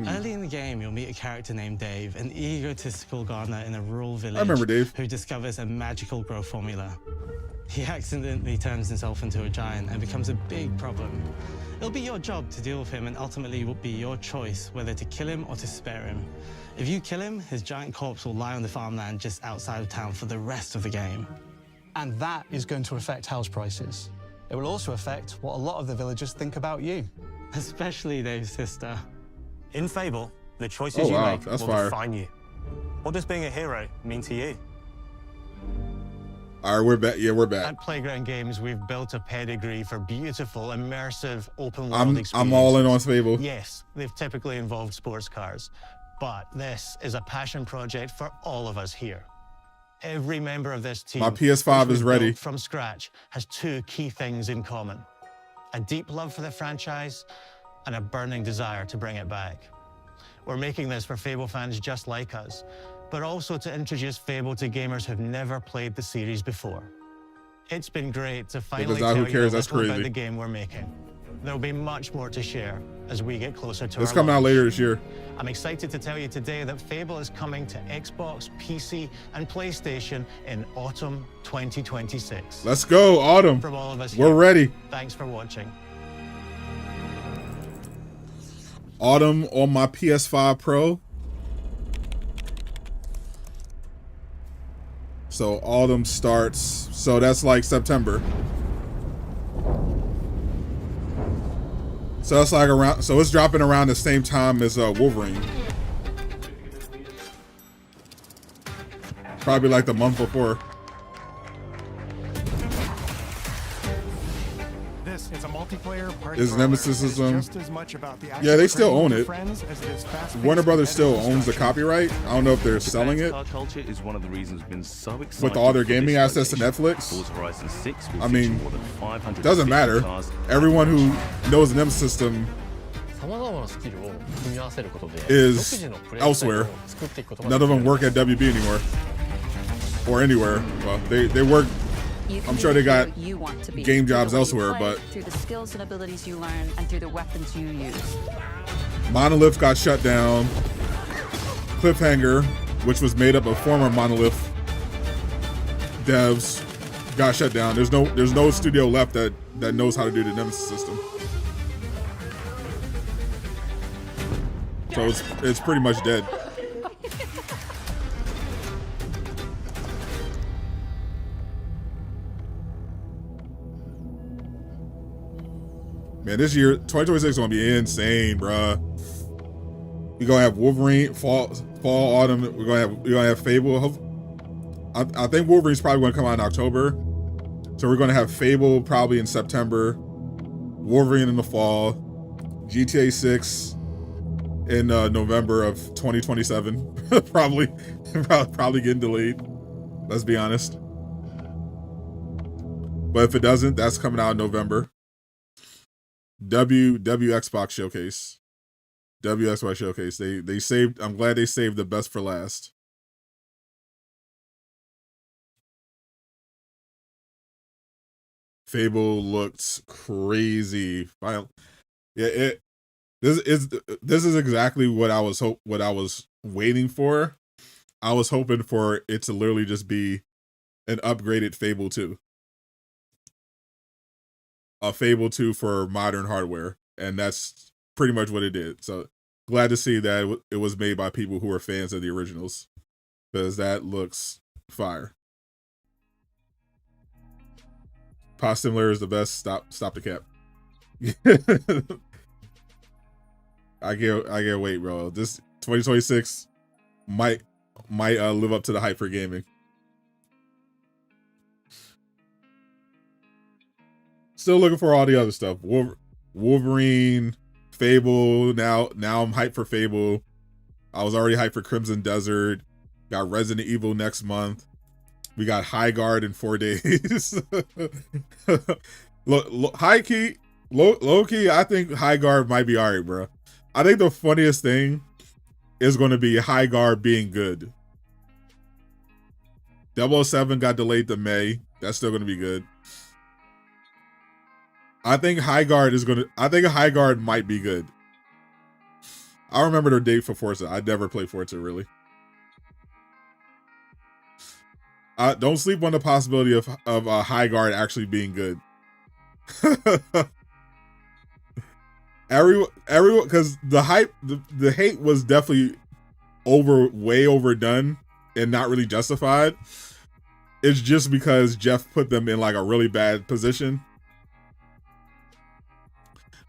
Speaker 4: Early in the game, you'll meet a character named Dave, an egotistical gardener in a rural village.
Speaker 2: I remember Dave.
Speaker 4: Who discovers a magical growth formula. He accidentally turns himself into a giant and becomes a big problem. It'll be your job to deal with him, and ultimately it will be your choice whether to kill him or to spare him. If you kill him, his giant corpse will lie on the farmland just outside of town for the rest of the game.
Speaker 1: And that is going to affect house prices. It will also affect what a lot of the villagers think about you.
Speaker 4: Especially Dave's sister.
Speaker 25: In Fable, the choices you make will define you. What does being a hero mean to you?
Speaker 2: All right, we're back. Yeah, we're back.
Speaker 25: At Playground Games, we've built a pedigree for beautiful, immersive, open-world experiences.
Speaker 2: I'm all in on Fable.
Speaker 25: Yes, they've typically involved sports cars, but this is a passion project for all of us here. Every member of this team,
Speaker 2: My PS5 is ready.
Speaker 25: built from scratch, has two key things in common: a deep love for the franchise and a burning desire to bring it back. We're making this for Fable fans just like us, but also to introduce Fable to gamers who've never played the series before. It's been great to finally tell you a little about the game we're making. There'll be much more to share,
Speaker 26: as we get closer to
Speaker 2: It's
Speaker 26: our
Speaker 2: coming out
Speaker 26: launch.
Speaker 2: later this year.
Speaker 26: I'm excited to tell you today that Fable is coming to Xbox, PC, and PlayStation in autumn 2026.
Speaker 2: Let's go, autumn.
Speaker 26: From all of us
Speaker 2: We're
Speaker 26: here,
Speaker 2: ready.
Speaker 26: Thanks for watching.
Speaker 2: Autumn on my PS5 Pro. So autumn starts, so that's like September. So it's like around, so it's dropping around the same time as Wolverine. Probably like the month before.
Speaker 17: This is a multiplayer party.
Speaker 2: Is Nemesis system?
Speaker 17: Just as much about the
Speaker 2: Yeah, they still own it.
Speaker 17: friends as it is fast-paced
Speaker 2: Warner Brothers still
Speaker 17: competitive
Speaker 2: owns the copyright. I don't know if they're selling it.
Speaker 10: Car culture is one of the reasons we've been so excited
Speaker 2: With all their
Speaker 10: for
Speaker 2: gaming
Speaker 10: this
Speaker 2: access to
Speaker 10: location.
Speaker 2: Netflix.
Speaker 10: Forza Horizon 6 will
Speaker 2: I
Speaker 10: feature
Speaker 2: mean,
Speaker 10: more than 500
Speaker 2: doesn't matter.
Speaker 10: cars.
Speaker 2: Everyone who knows the Nemesis system is elsewhere. None of them work at WB anymore. Or anywhere. Well, they work. I'm sure they got game jobs elsewhere, but
Speaker 7: through the skills and abilities you learn and through the weapons you use.
Speaker 2: Monolith got shut down. Cliffhanger, which was made up of former Monolith devs, got shut down. There's no studio left that knows how to do the Nemesis system. So it's pretty much dead. Man, this year 2026 is gonna be insane, bruh. We're gonna have Wolverine fall, autumn. We're gonna have Fable. I think Wolverine's probably gonna come out in October. So we're gonna have Fable probably in September, Wolverine in the fall, GTA 6 in November of 2027. probably getting delayed. Let's be honest. But if it doesn't, that's coming out in November. Xbox Showcase. Xbox Showcase. They saved. I'm glad they saved the best for last. Fable looked crazy. This is exactly what I was waiting for. I was hoping for it to literally just be an upgraded Fable 2. A Fable 2 for modern hardware, and that's pretty much what it did. So glad to see that it was made by people who are fans of the originals, because that looks fire. Pop Simulator is the best. Stop the cap. I can't wait, bro. This 2026 might live up to the hype for gaming. Still looking for all the other stuff. Wolverine, Fable. Now I'm hyped for Fable. I was already hyped for Crimson Desert. Got Resident Evil next month. We got High Guard in 4 days. Look, high key, low key. I think High Guard might be alright, bro. I think the funniest thing is going to be High Guard being good. 007 got delayed to May. That's still going to be good. I think High Guard might be good. I remember their date for Forza. I never played Forza, really. Don't sleep on the possibility of High Guard actually being good. Everyone, because the hype, the hate was definitely way overdone and not really justified. It's just because Jeff put them in like a really bad position.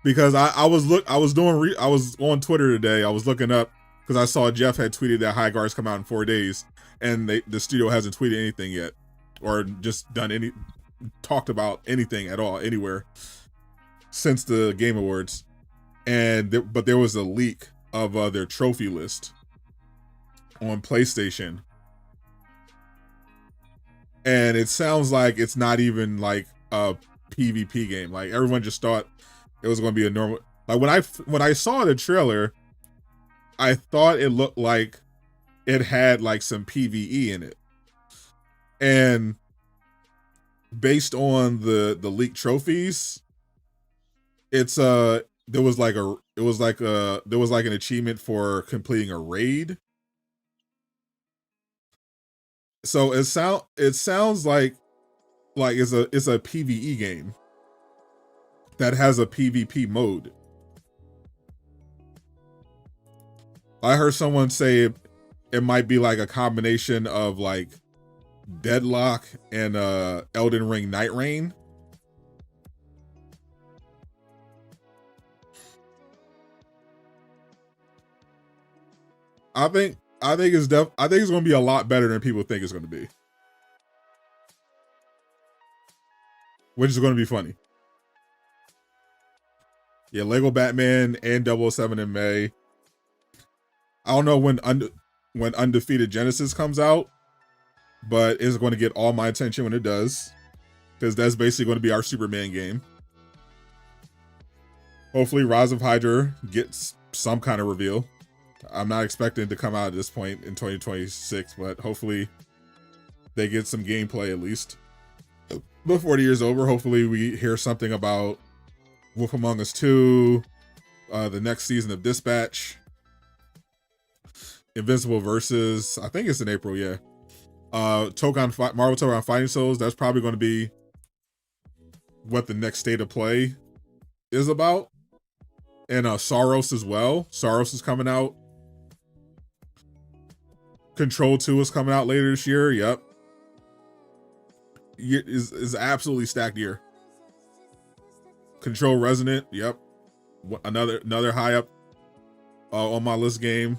Speaker 2: Because I was on Twitter today. I was looking up because I saw Jeff had tweeted that High Guard's come out in 4 days, and the studio hasn't tweeted anything yet, or just talked about anything at all anywhere since the Game Awards. But there was a leak of their trophy list on PlayStation, and it sounds like it's not even like a PvP game. Like everyone just thought it was going to be a normal. Like when I saw the trailer, I thought it looked like it had like some PvE in it, and based on the leaked trophies, it's there was like it was like there was like an achievement for completing a raid. So it sounds like it's a PvE game that has a PvP mode. I heard someone say it might be like a combination of like Deadlock and Elden Ring Night Rain. I think it's going to be a lot better than people think it's going to be, which is going to be funny. Yeah, Lego Batman and 007 in May. I don't know when Undefeated Genesis comes out, but it's going to get all my attention when it does, because that's basically going to be our Superman game. Hopefully Rise of Hydra gets some kind of reveal. I'm not expecting it to come out at this point in 2026, but hopefully they get some gameplay at least. Before the year's over, hopefully we hear something about Wolf Among Us 2, the next season of Dispatch, Invincible Versus, I think it's in April, yeah. Marvel Togon Fighting Souls, that's probably going to be what the next state of play is about. And Saros as well. Saros is coming out. Control 2 is coming out later this year. Yep. Is absolutely stacked year. Control Resonant. Yep. Another high up on my list game.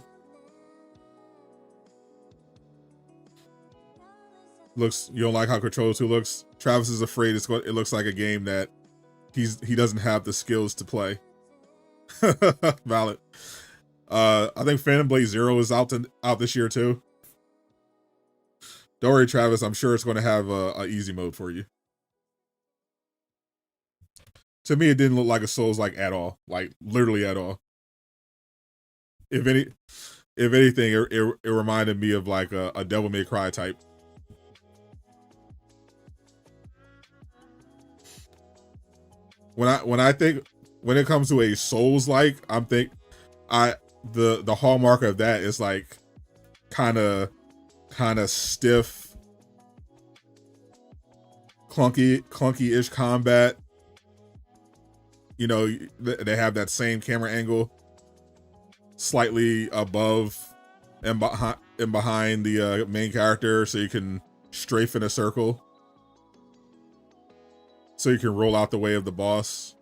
Speaker 2: Looks, you don't like how Control 2 looks? Travis is afraid it looks like a game that he doesn't have the skills to play. Valid. I think Phantom Blade Zero is out this year too. Don't worry, Travis. I'm sure it's going to have a easy mode for you. To me, it didn't look like a Souls-like at all. Like literally at all. If anything, it reminded me of like a Devil May Cry type. When it comes to a Souls-like, the hallmark of that is like kind of stiff, clunky-ish combat. You know, they have that same camera angle, slightly above and behind the main character, so you can strafe in a circle, so you can roll out the way of the boss.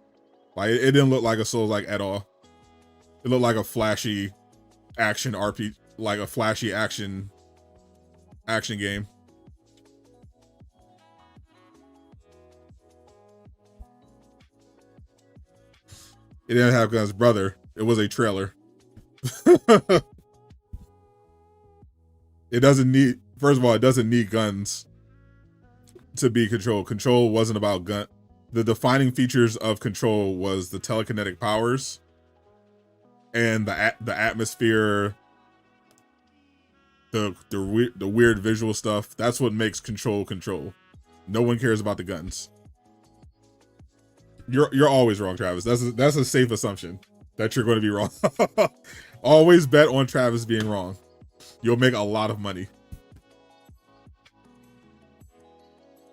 Speaker 2: Like it didn't look like a Souls-like at all. It looked like a flashy action RPG, like a flashy action game. It didn't have guns, brother. It was a trailer. It doesn't need, first of all, it doesn't need guns to be Control. Control wasn't about gun. The defining features of Control was the telekinetic powers and the atmosphere, the weird visual stuff. That's what makes Control. No one cares about the guns. You're always wrong, Travis. That's a safe assumption that you're going to be wrong. Always bet on Travis being wrong. You'll make a lot of money.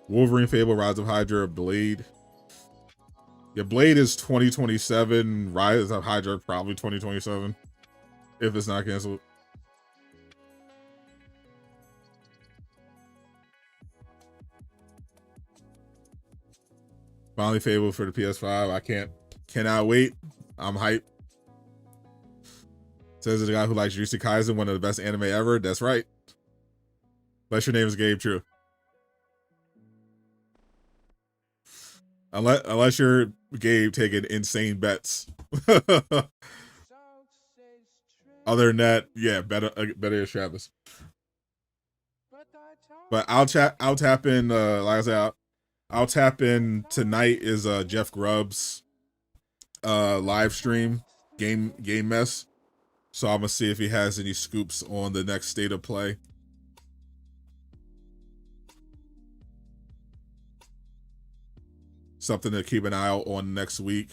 Speaker 2: Wolverine, Fable, Rise of Hydra, Blade. Yeah, Blade is 2027. Rise of Hydra probably 2027, if it's not canceled. Finally, Fable for the PS5. I cannot wait. I'm hyped. Says the guy who likes Jujutsu Kaisen, one of the best anime ever. That's right. Unless your name is Gabe True. Unless you're Gabe taking insane bets. Other than that, yeah, better is Travis. But I'll tap in. Like I said, I'll tap in tonight. Is Jeff Grubb's live stream game mess. So I'm gonna see if he has any scoops on the next state of play. Something to keep an eye out on next week.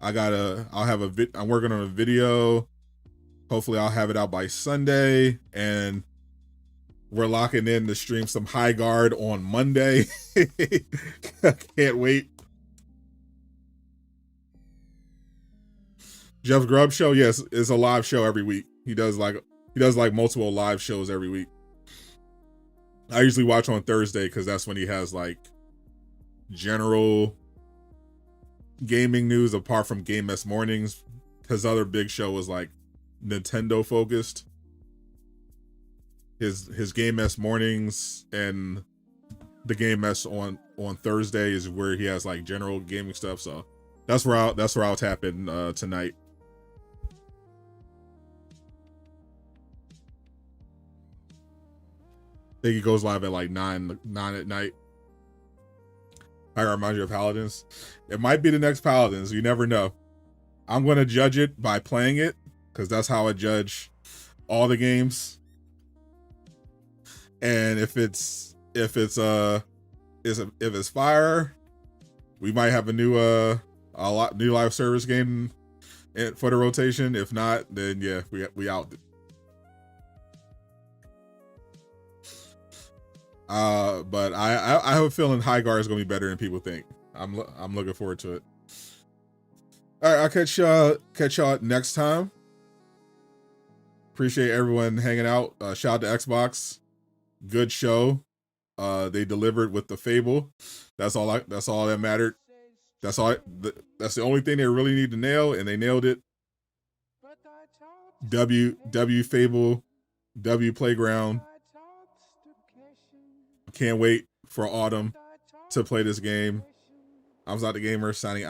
Speaker 2: I'm working on a video. Hopefully I'll have it out by Sunday, and we're locking in to stream some High Guard on Monday. Can't wait. Jeff Grubb show, yes, it's a live show every week. He does like multiple live shows every week. I usually watch on Thursday because that's when he has like general gaming news apart from Game Mess mornings. His other big show was like Nintendo focused. His Game Mess mornings and the Game Mess on Thursday is where he has like general gaming stuff. So that's where I'll tap in tonight. I think he goes live at like 9 at night. I remind you of Paladins. It might be the next Paladins. You never know. I'm going to judge it by playing it because that's how I judge all the games. And if it's fire, we might have a new live service game for the rotation. If not, then yeah, we out. But I have a feeling High Guard is gonna be better than people think. I'm looking forward to it. All right, I'll catch y'all next time. Appreciate everyone hanging out. Shout out to Xbox. Good show. They delivered with the Fable. That's all that mattered. That's the only thing they really need to nail, and they nailed it. W Fable, W Playground. Can't wait for autumn to play this game. I'm Sadot the Gamer signing out.